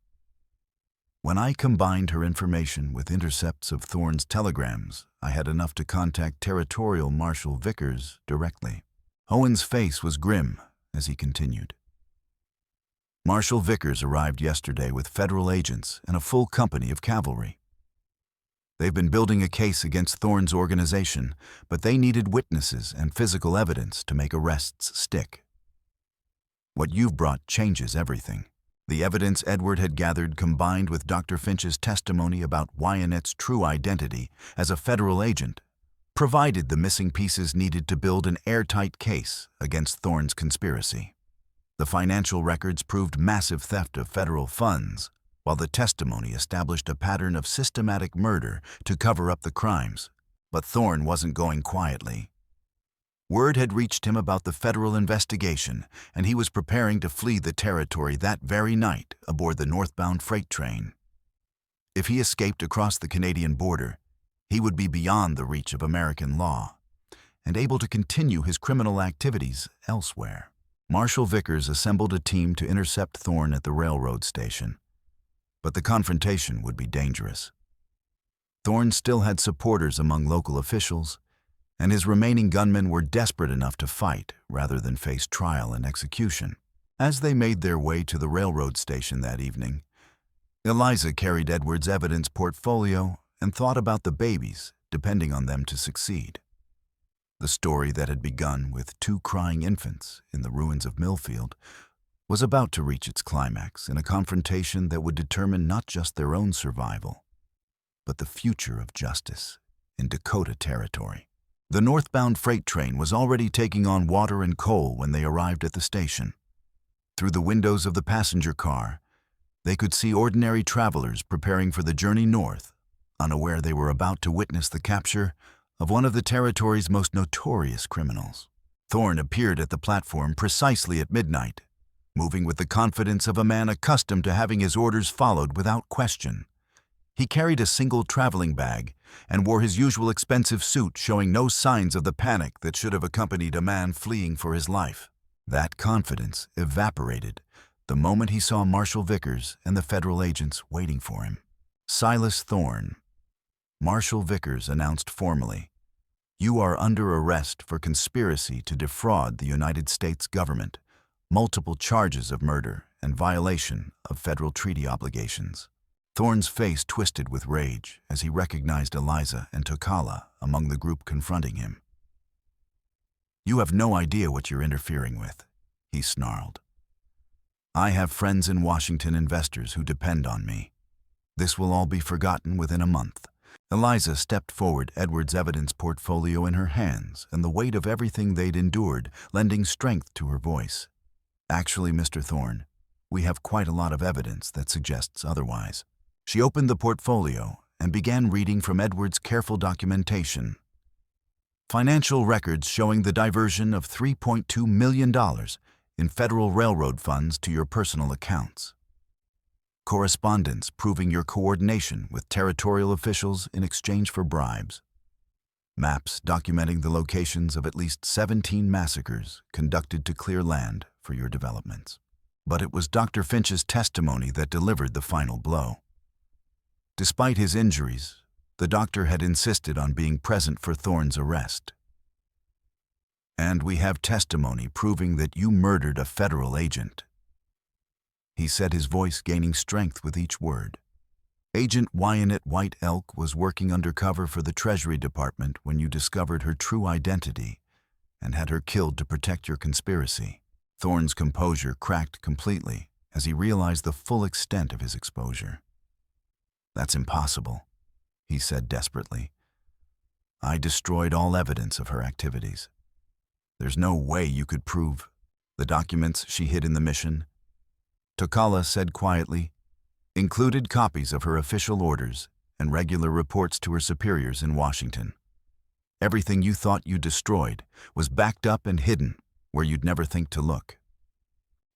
When I combined her information with intercepts of Thorne's telegrams, I had enough to contact Territorial Marshal Vickers directly. Owen's face was grim as he continued. Marshal Vickers arrived yesterday with federal agents and a full company of cavalry. They've been building a case against Thorne's organization, but they needed witnesses and physical evidence to make arrests stick. What you've brought changes everything. The evidence Edward had gathered combined with Dr. Finch's testimony about Wyatt's true identity as a federal agent provided the missing pieces needed to build an airtight case against Thorne's conspiracy. The financial records proved massive theft of federal funds, while the testimony established a pattern of systematic murder to cover up the crimes. But Thorne wasn't going quietly. Word had reached him about the federal investigation, and he was preparing to flee the territory that very night aboard the northbound freight train. If he escaped across the Canadian border, he would be beyond the reach of American law and able to continue his criminal activities elsewhere. Marshal Vickers assembled a team to intercept Thorne at the railroad station, but the confrontation would be dangerous. Thorne still had supporters among local officials, and his remaining gunmen were desperate enough to fight rather than face trial and execution. As they made their way to the railroad station that evening, Eliza carried Edward's evidence portfolio and thought about the babies depending on them to succeed. The story that had begun with 2 crying infants in the ruins of Milfield was about to reach its climax in a confrontation that would determine not just their own survival, but the future of justice in Dakota Territory. The northbound freight train was already taking on water and coal when they arrived at the station. Through the windows of the passenger car, they could see ordinary travelers preparing for the journey north, unaware they were about to witness the capture of one of the territory's most notorious criminals. Thorne appeared at the platform precisely at midnight, moving with the confidence of a man accustomed to having his orders followed without question. He carried a single traveling bag and wore his usual expensive suit, showing no signs of the panic that should have accompanied a man fleeing for his life. That confidence evaporated the moment he saw Marshal Vickers and the federal agents waiting for him. Silas Thorne. Marshal Vickers announced formally, "You are under arrest for conspiracy to defraud the United States government, multiple charges of murder, and violation of federal treaty obligations." Thorne's face twisted with rage as he recognized Eliza and Tokala among the group confronting him. "You have no idea what you're interfering with," he snarled. "I have friends in Washington, investors who depend on me. This will all be forgotten within a month." Eliza stepped forward, Edward's evidence portfolio in her hands and the weight of everything they'd endured lending strength to her voice. "Actually, Mr. Thorne, we have quite a lot of evidence that suggests otherwise." She opened the portfolio and began reading from Edward's careful documentation. Financial records showing the diversion of $3.2 million in federal railroad funds to your personal accounts. Correspondence proving your coordination with territorial officials in exchange for bribes. Maps documenting the locations of at least 17 massacres conducted to clear land for your developments. But it was Dr. Finch's testimony that delivered the final blow. Despite his injuries, the doctor had insisted on being present for Thorne's arrest. "And we have testimony proving that you murdered a federal agent," he said, his voice gaining strength with each word. "Agent Wyatt White Elk was working undercover for the Treasury Department when you discovered her true identity and had her killed to protect your conspiracy." Thorne's composure cracked completely as he realized the full extent of his exposure. "That's impossible," he said desperately. "I destroyed all evidence of her activities. There's no way you could prove the documents she hid in the mission," Tokala said quietly, "included copies of her official orders and regular reports to her superiors in Washington. Everything you thought you destroyed was backed up and hidden where you'd never think to look."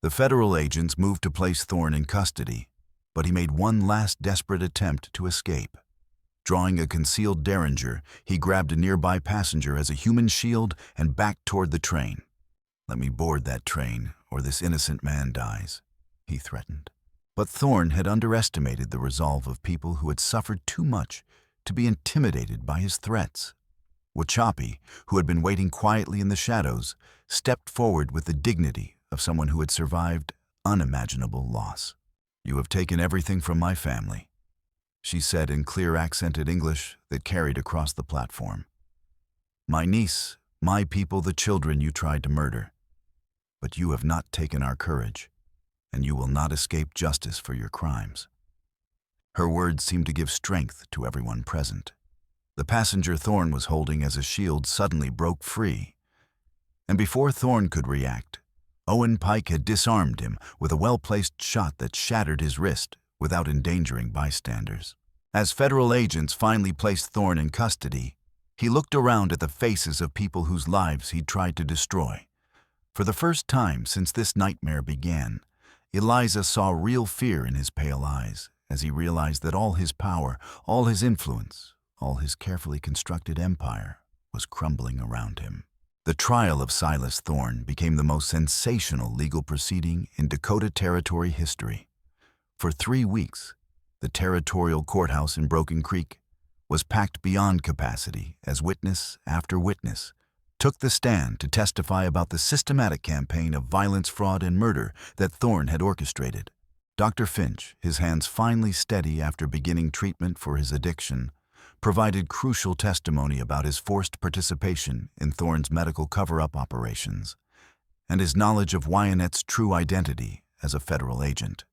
The federal agents moved to place Thorne in custody, but he made one last desperate attempt to escape. Drawing a concealed derringer, he grabbed a nearby passenger as a human shield and backed toward the train. "Let me board that train, or this innocent man dies," he threatened. But Thorne had underestimated the resolve of people who had suffered too much to be intimidated by his threats. Wachapi, who had been waiting quietly in the shadows, stepped forward with the dignity of someone who had survived unimaginable loss. "You have taken everything from my family," she said in clear accented English that carried across the platform. "My niece, my people, the children you tried to murder. But you have not taken our courage, and you will not escape justice for your crimes." Her words seemed to give strength to everyone present. The passenger Thorne was holding as a shield suddenly broke free, and before Thorne could react, Owen Pike had disarmed him with a well-placed shot that shattered his wrist without endangering bystanders. As federal agents finally placed Thorne in custody, he looked around at the faces of people whose lives he'd tried to destroy. For the first time since this nightmare began, Eliza saw real fear in his pale eyes as he realized that all his power, all his influence, all his carefully constructed empire was crumbling around him. The trial of Silas Thorne became the most sensational legal proceeding in Dakota Territory history. For 3 weeks, the territorial courthouse in Broken Creek was packed beyond capacity as witness after witness took the stand to testify about the systematic campaign of violence, fraud, and murder that Thorne had orchestrated. Dr. Finch, his hands finally steady after beginning treatment for his addiction, provided crucial testimony about his forced participation in Thorne's medical cover-up operations and his knowledge of Wyanette's true identity as a federal agent.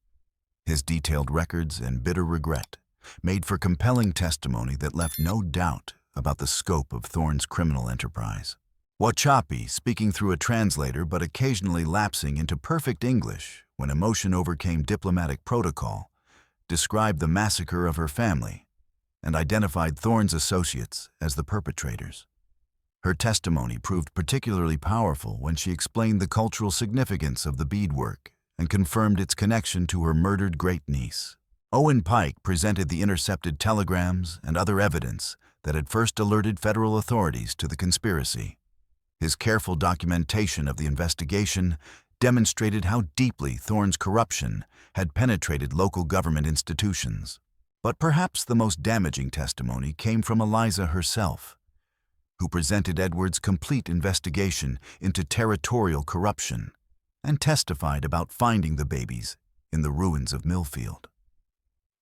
His detailed records and bitter regret made for compelling testimony that left no doubt about the scope of Thorne's criminal enterprise. Wachapi, speaking through a translator but occasionally lapsing into perfect English when emotion overcame diplomatic protocol, described the massacre of her family and identified Thorne's associates as the perpetrators. Her testimony proved particularly powerful when she explained the cultural significance of the beadwork and confirmed its connection to her murdered great-niece. Owen Pike presented the intercepted telegrams and other evidence that had first alerted federal authorities to the conspiracy. His careful documentation of the investigation demonstrated how deeply Thorne's corruption had penetrated local government institutions. But perhaps the most damaging testimony came from Eliza herself, who presented Edwards' complete investigation into territorial corruption and testified about finding the babies in the ruins of Milfield.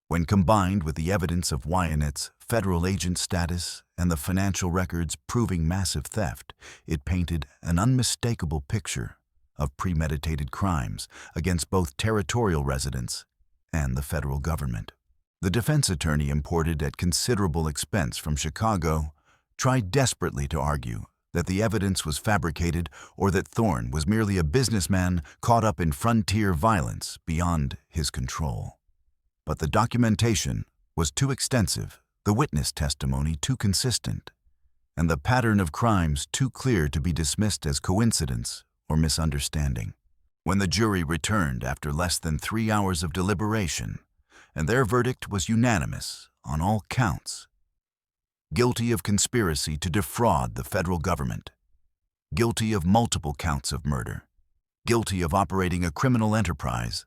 When combined with the evidence of Wyanette's federal agent status and the financial records proving massive theft, it painted an unmistakable picture of premeditated crimes against both territorial residents and the federal government. The defense attorney, imported at considerable expense from Chicago, tried desperately to argue that the evidence was fabricated or that Thorne was merely a businessman caught up in frontier violence beyond his control. But the documentation was too extensive, the witness testimony too consistent, and the pattern of crimes too clear to be dismissed as coincidence or misunderstanding. When the jury returned after less than 3 hours of deliberation, and their verdict was unanimous on all counts: guilty of conspiracy to defraud the federal government, guilty of multiple counts of murder, guilty of operating a criminal enterprise,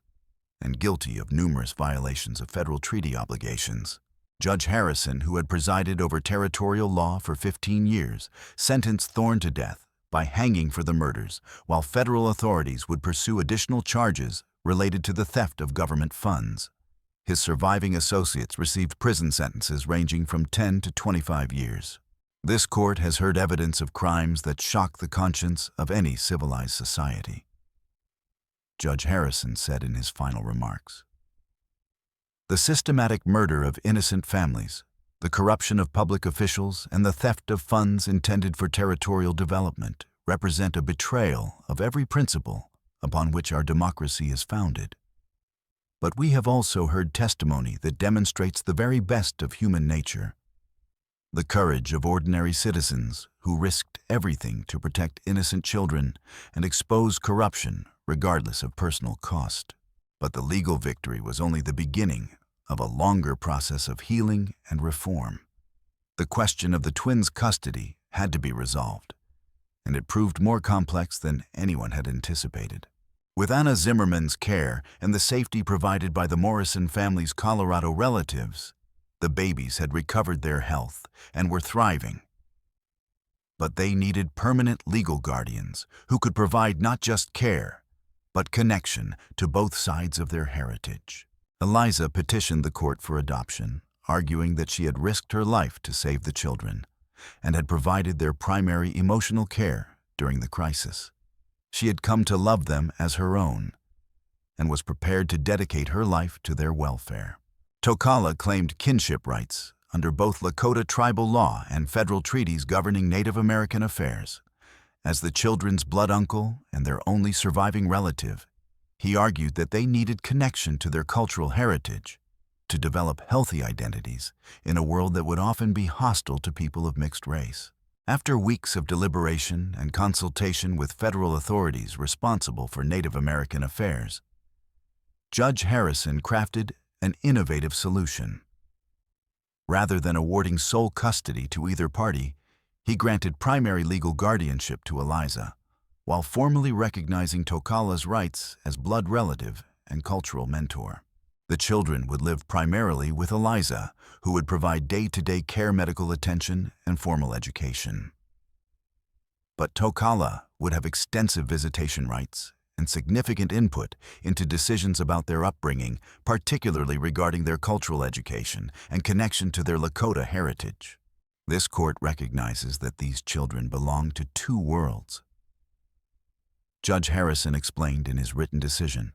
and guilty of numerous violations of federal treaty obligations. Judge Harrison, who had presided over territorial law for 15 years, sentenced Thorne to death by hanging for the murders, while federal authorities would pursue additional charges related to the theft of government funds. His surviving associates received prison sentences ranging from 10 to 25 years. This court has heard evidence of crimes that shock the conscience of any civilized society. Judge Harrison said in his final remarks, "The systematic murder of innocent families, the corruption of public officials, and the theft of funds intended for territorial development represent a betrayal of every principle upon which our democracy is founded. But we have also heard testimony that demonstrates the very best of human nature: the courage of ordinary citizens who risked everything to protect innocent children and expose corruption regardless of personal cost. But the legal victory was only the beginning of a longer process of healing and reform. The question of the twins' custody had to be resolved, and it proved more complex than anyone had anticipated. With Anna Zimmerman's care and the safety provided by the Morrison family's Colorado relatives, the babies had recovered their health and were thriving. But they needed permanent legal guardians who could provide not just care, but connection to both sides of their heritage. Eliza petitioned the court for adoption, arguing that she had risked her life to save the children and had provided their primary emotional care during the crisis. She had come to love them as her own and was prepared to dedicate her life to their welfare. Tokala claimed kinship rights under both Lakota tribal law and federal treaties governing Native American affairs. As the children's blood uncle and their only surviving relative, he argued that they needed connection to their cultural heritage to develop healthy identities in a world that would often be hostile to people of mixed race. After weeks of deliberation and consultation with federal authorities responsible for Native American affairs, Judge Harrison crafted an innovative solution. Rather than awarding sole custody to either party, he granted primary legal guardianship to Eliza, while formally recognizing Tokala's rights as blood relative and cultural mentor. The children would live primarily with Eliza, who would provide day-to-day care, medical attention, and formal education. But Tokala would have extensive visitation rights and significant input into decisions about their upbringing, particularly regarding their cultural education and connection to their Lakota heritage. This court recognizes that these children belong to two worlds. Judge Harrison explained in his written decision,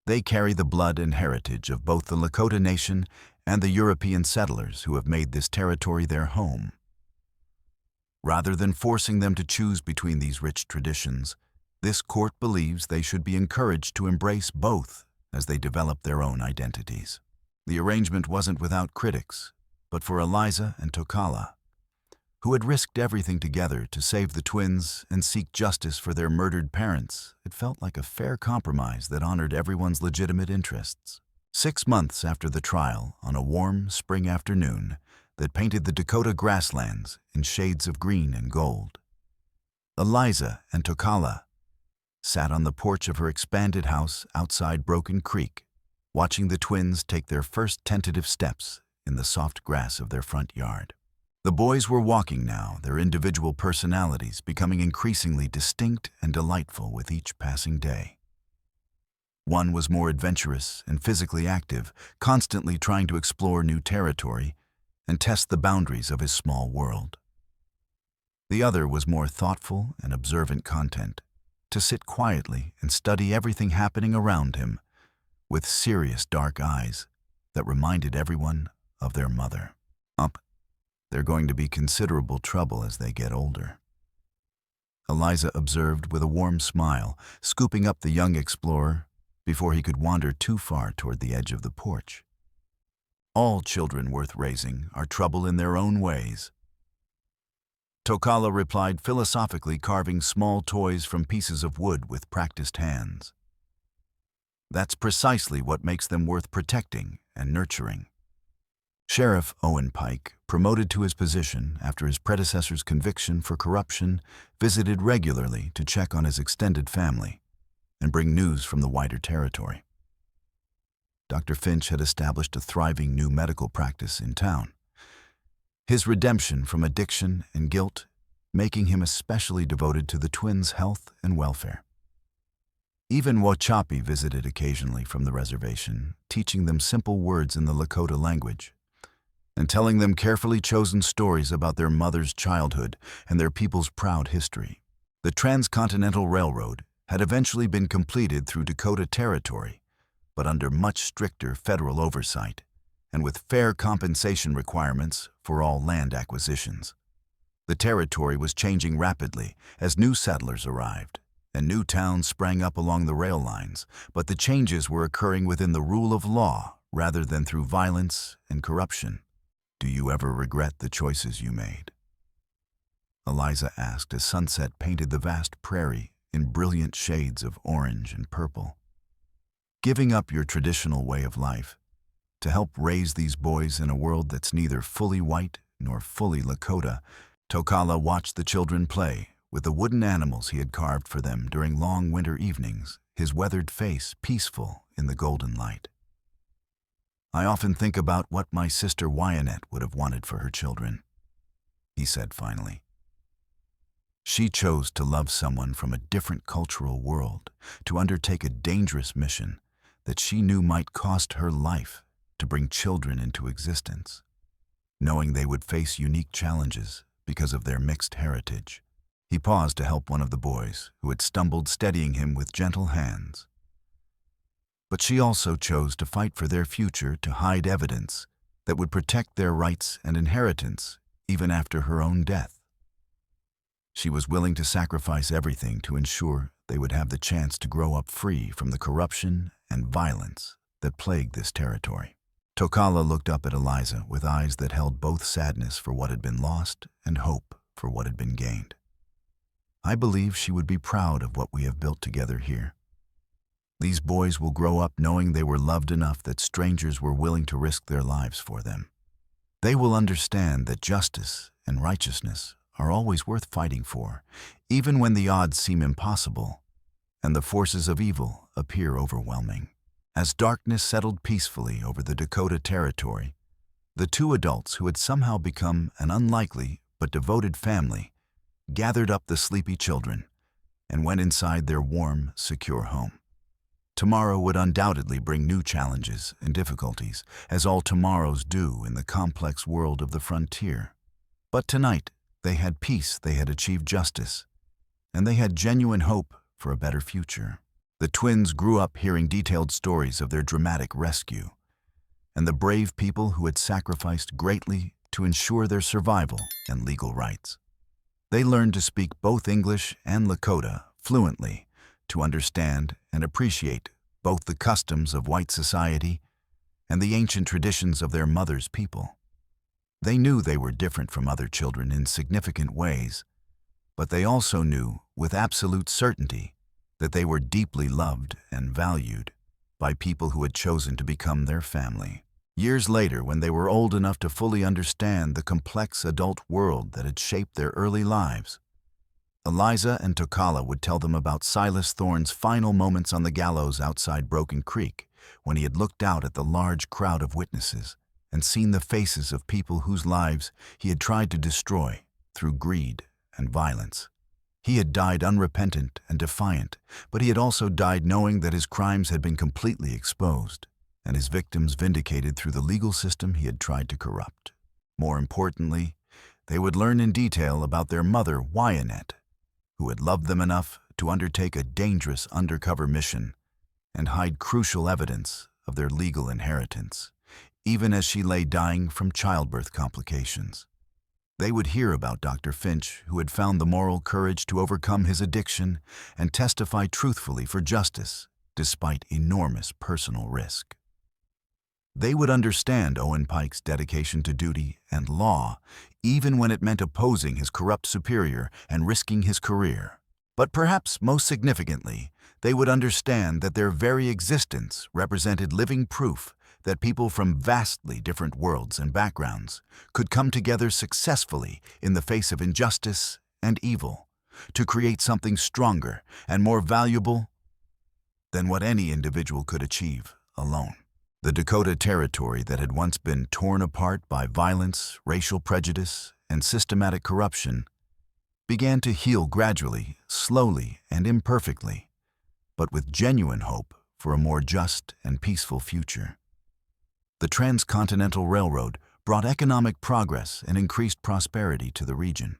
"They carry the blood and heritage of both the Lakota Nation and the European settlers who have made this territory their home. Rather than forcing them to choose between these rich traditions, this court believes they should be encouraged to embrace both as they develop their own identities." The arrangement wasn't without critics, but for Eliza and Tokala, who had risked everything together to save the twins and seek justice for their murdered parents, it felt like a fair compromise that honored everyone's legitimate interests. 6 months after the trial, on a warm spring afternoon that painted the Dakota grasslands in shades of green and gold, Eliza and Tokala sat on the porch of her expanded house outside Broken Creek, watching the twins take their first tentative steps in the soft grass of their front yard. The boys were walking now, their individual personalities becoming increasingly distinct and delightful with each passing day. One was more adventurous and physically active, constantly trying to explore new territory and test the boundaries of his small world. The other was more thoughtful and observant, content to sit quietly and study everything happening around him with serious dark eyes that reminded everyone of their mother. They're going to be considerable trouble as they get older, Eliza observed with a warm smile, scooping up the young explorer before he could wander too far toward the edge of the porch. All children worth raising are trouble in their own ways, Tokala replied philosophically, carving small toys from pieces of wood with practiced hands. That's precisely what makes them worth protecting and nurturing. Sheriff Owen Pike, promoted to his position after his predecessor's conviction for corruption, visited regularly to check on his extended family and bring news from the wider territory. Dr. Finch had established a thriving new medical practice in town, his redemption from addiction and guilt making him especially devoted to the twins' health and welfare. Even Wachapi visited occasionally from the reservation, teaching them simple words in the Lakota language and telling them carefully chosen stories about their mother's childhood and their people's proud history. The Transcontinental Railroad had eventually been completed through Dakota Territory, but under much stricter federal oversight and with fair compensation requirements for all land acquisitions. The territory was changing rapidly as new settlers arrived, and new towns sprang up along the rail lines, but the changes were occurring within the rule of law rather than through violence and corruption. "Do you ever regret the choices you made?" Eliza asked as sunset painted the vast prairie in brilliant shades of orange and purple. "Giving up your traditional way of life to help raise these boys in a world that's neither fully white nor fully Lakota." Tokala watched the children play with the wooden animals he had carved for them during long winter evenings, his weathered face peaceful in the golden light. "I often think about what my sister Wyanette would have wanted for her children," he said finally. "She chose to love someone from a different cultural world, to undertake a dangerous mission that she knew might cost her life to bring children into existence, knowing they would face unique challenges because of their mixed heritage." He paused to help one of the boys, who had stumbled, steadying him with gentle hands. "But she also chose to fight for their future, to hide evidence that would protect their rights and inheritance even after her own death. She was willing to sacrifice everything to ensure they would have the chance to grow up free from the corruption and violence that plagued this territory." Tokala looked up at Eliza with eyes that held both sadness for what had been lost and hope for what had been gained. "I believe she would be proud of what we have built together here." These boys will grow up knowing they were loved enough that strangers were willing to risk their lives for them. They will understand that justice and righteousness are always worth fighting for, even when the odds seem impossible and the forces of evil appear overwhelming. As darkness settled peacefully over the Dakota Territory, the two adults who had somehow become an unlikely but devoted family gathered up the sleepy children and went inside their warm, secure home. Tomorrow would undoubtedly bring new challenges and difficulties, as all tomorrows do in the complex world of the frontier. But tonight, they had peace, they had achieved justice, and they had genuine hope for a better future. The twins grew up hearing detailed stories of their dramatic rescue and the brave people who had sacrificed greatly to ensure their survival and legal rights. They learned to speak both English and Lakota fluently, to understand and appreciate both the customs of white society and the ancient traditions of their mother's people. They knew they were different from other children in significant ways, but they also knew with absolute certainty that they were deeply loved and valued by people who had chosen to become their family. Years later, when they were old enough to fully understand the complex adult world that had shaped their early lives, Eliza and Tokala would tell them about Silas Thorne's final moments on the gallows outside Broken Creek, when he had looked out at the large crowd of witnesses and seen the faces of people whose lives he had tried to destroy through greed and violence. He had died unrepentant and defiant, but he had also died knowing that his crimes had been completely exposed and his victims vindicated through the legal system he had tried to corrupt. More importantly, they would learn in detail about their mother, Wyatt, who had loved them enough to undertake a dangerous undercover mission and hide crucial evidence of their legal inheritance, even as she lay dying from childbirth complications. They would hear about Dr. Finch, who had found the moral courage to overcome his addiction and testify truthfully for justice, despite enormous personal risk. They would understand Owen Pike's dedication to duty and law, even when it meant opposing his corrupt superior and risking his career. But perhaps most significantly, they would understand that their very existence represented living proof that people from vastly different worlds and backgrounds could come together successfully in the face of injustice and evil to create something stronger and more valuable than what any individual could achieve alone. The Dakota Territory that had once been torn apart by violence, racial prejudice, and systematic corruption began to heal gradually, slowly, and imperfectly, but with genuine hope for a more just and peaceful future. The Transcontinental Railroad brought economic progress and increased prosperity to the region.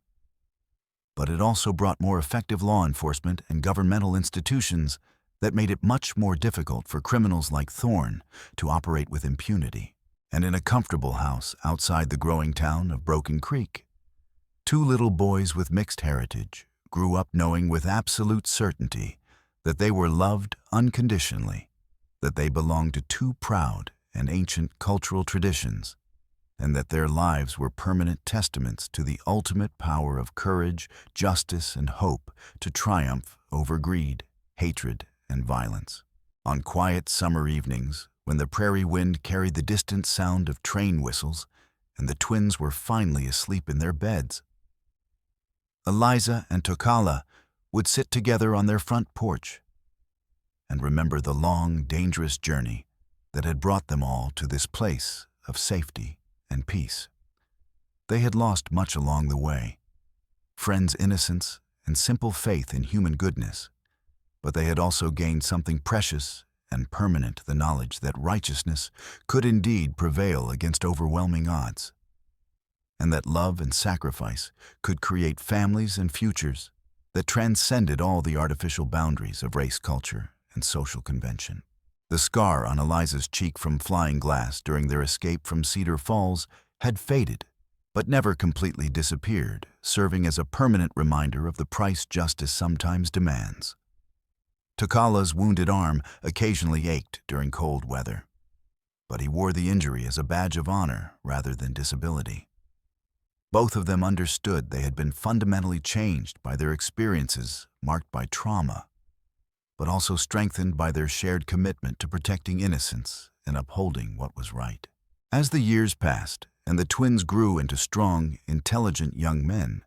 But it also brought more effective law enforcement and governmental institutions that made it much more difficult for criminals like Thorne to operate with impunity. And in a comfortable house outside the growing town of Broken Creek, two little boys with mixed heritage grew up knowing with absolute certainty that they were loved unconditionally, that they belonged to two proud and ancient cultural traditions, and that their lives were permanent testaments to the ultimate power of courage, justice, and hope to triumph over greed, hatred, and violence. On quiet summer evenings, when the prairie wind carried the distant sound of train whistles and the twins were finally asleep in their beds, Eliza and Tokala would sit together on their front porch and remember the long, dangerous journey that had brought them all to this place of safety and peace. They had lost much along the way, friends' innocence and simple faith in human goodness, but they had also gained something precious and permanent, the knowledge that righteousness could indeed prevail against overwhelming odds, and that love and sacrifice could create families and futures that transcended all the artificial boundaries of race, culture, and social convention. The scar on Eliza's cheek from flying glass during their escape from Cedar Falls had faded, but never completely disappeared, serving as a permanent reminder of the price justice sometimes demands. Tokala's wounded arm occasionally ached during cold weather, but he wore the injury as a badge of honor rather than disability. Both of them understood they had been fundamentally changed by their experiences marked by trauma, but also strengthened by their shared commitment to protecting innocence and upholding what was right. As the years passed and the twins grew into strong, intelligent young men,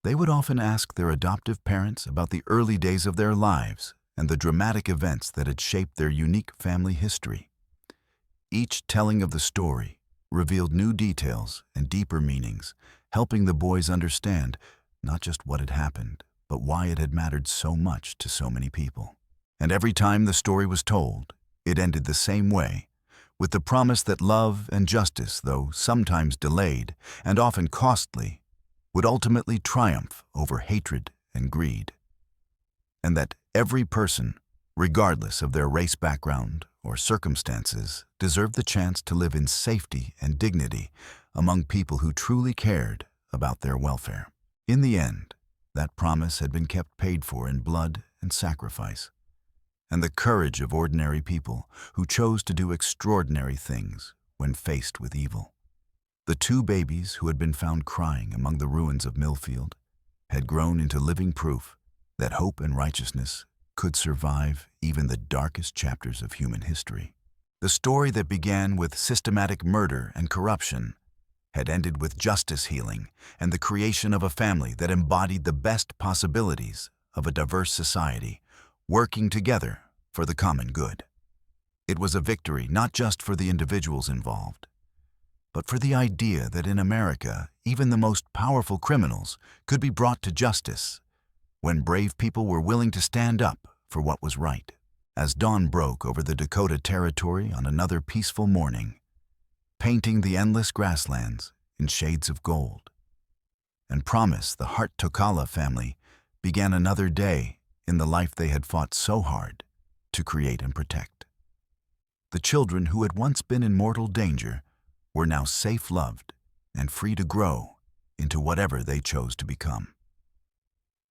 they would often ask their adoptive parents about the early days of their lives and the dramatic events that had shaped their unique family history. Each telling of the story revealed new details and deeper meanings, helping the boys understand not just what had happened, but why it had mattered so much to so many people. And every time the story was told, it ended the same way, with the promise that love and justice, though sometimes delayed and often costly, would ultimately triumph over hatred and greed. And that every person, regardless of their race background or circumstances, deserved the chance to live in safety and dignity among people who truly cared about their welfare. In the end, that promise had been kept paid for in blood and sacrifice, and the courage of ordinary people who chose to do extraordinary things when faced with evil. The two babies who had been found crying among the ruins of Milfield had grown into living proof that hope and righteousness could survive even the darkest chapters of human history. The story that began with systematic murder and corruption had ended with justice healing and the creation of a family that embodied the best possibilities of a diverse society, working together for the common good. It was a victory not just for the individuals involved, but for the idea that in America, even the most powerful criminals could be brought to justice when brave people were willing to stand up for what was right. As dawn broke over the Dakota Territory on another peaceful morning, painting the endless grasslands in shades of gold, and promised the Hart Tokala family began another day in the life they had fought so hard to create and protect. The children who had once been in mortal danger were now safe, loved, and free to grow into whatever they chose to become.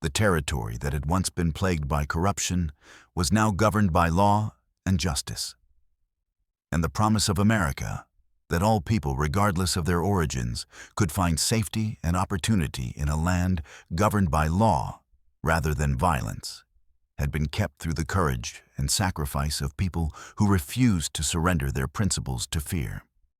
The territory that had once been plagued by corruption was now governed by law and justice. And the promise of America, that all people, regardless of their origins, could find safety and opportunity in a land governed by law rather than violence, had been kept through the courage and sacrifice of people who refused to surrender their principles to fear.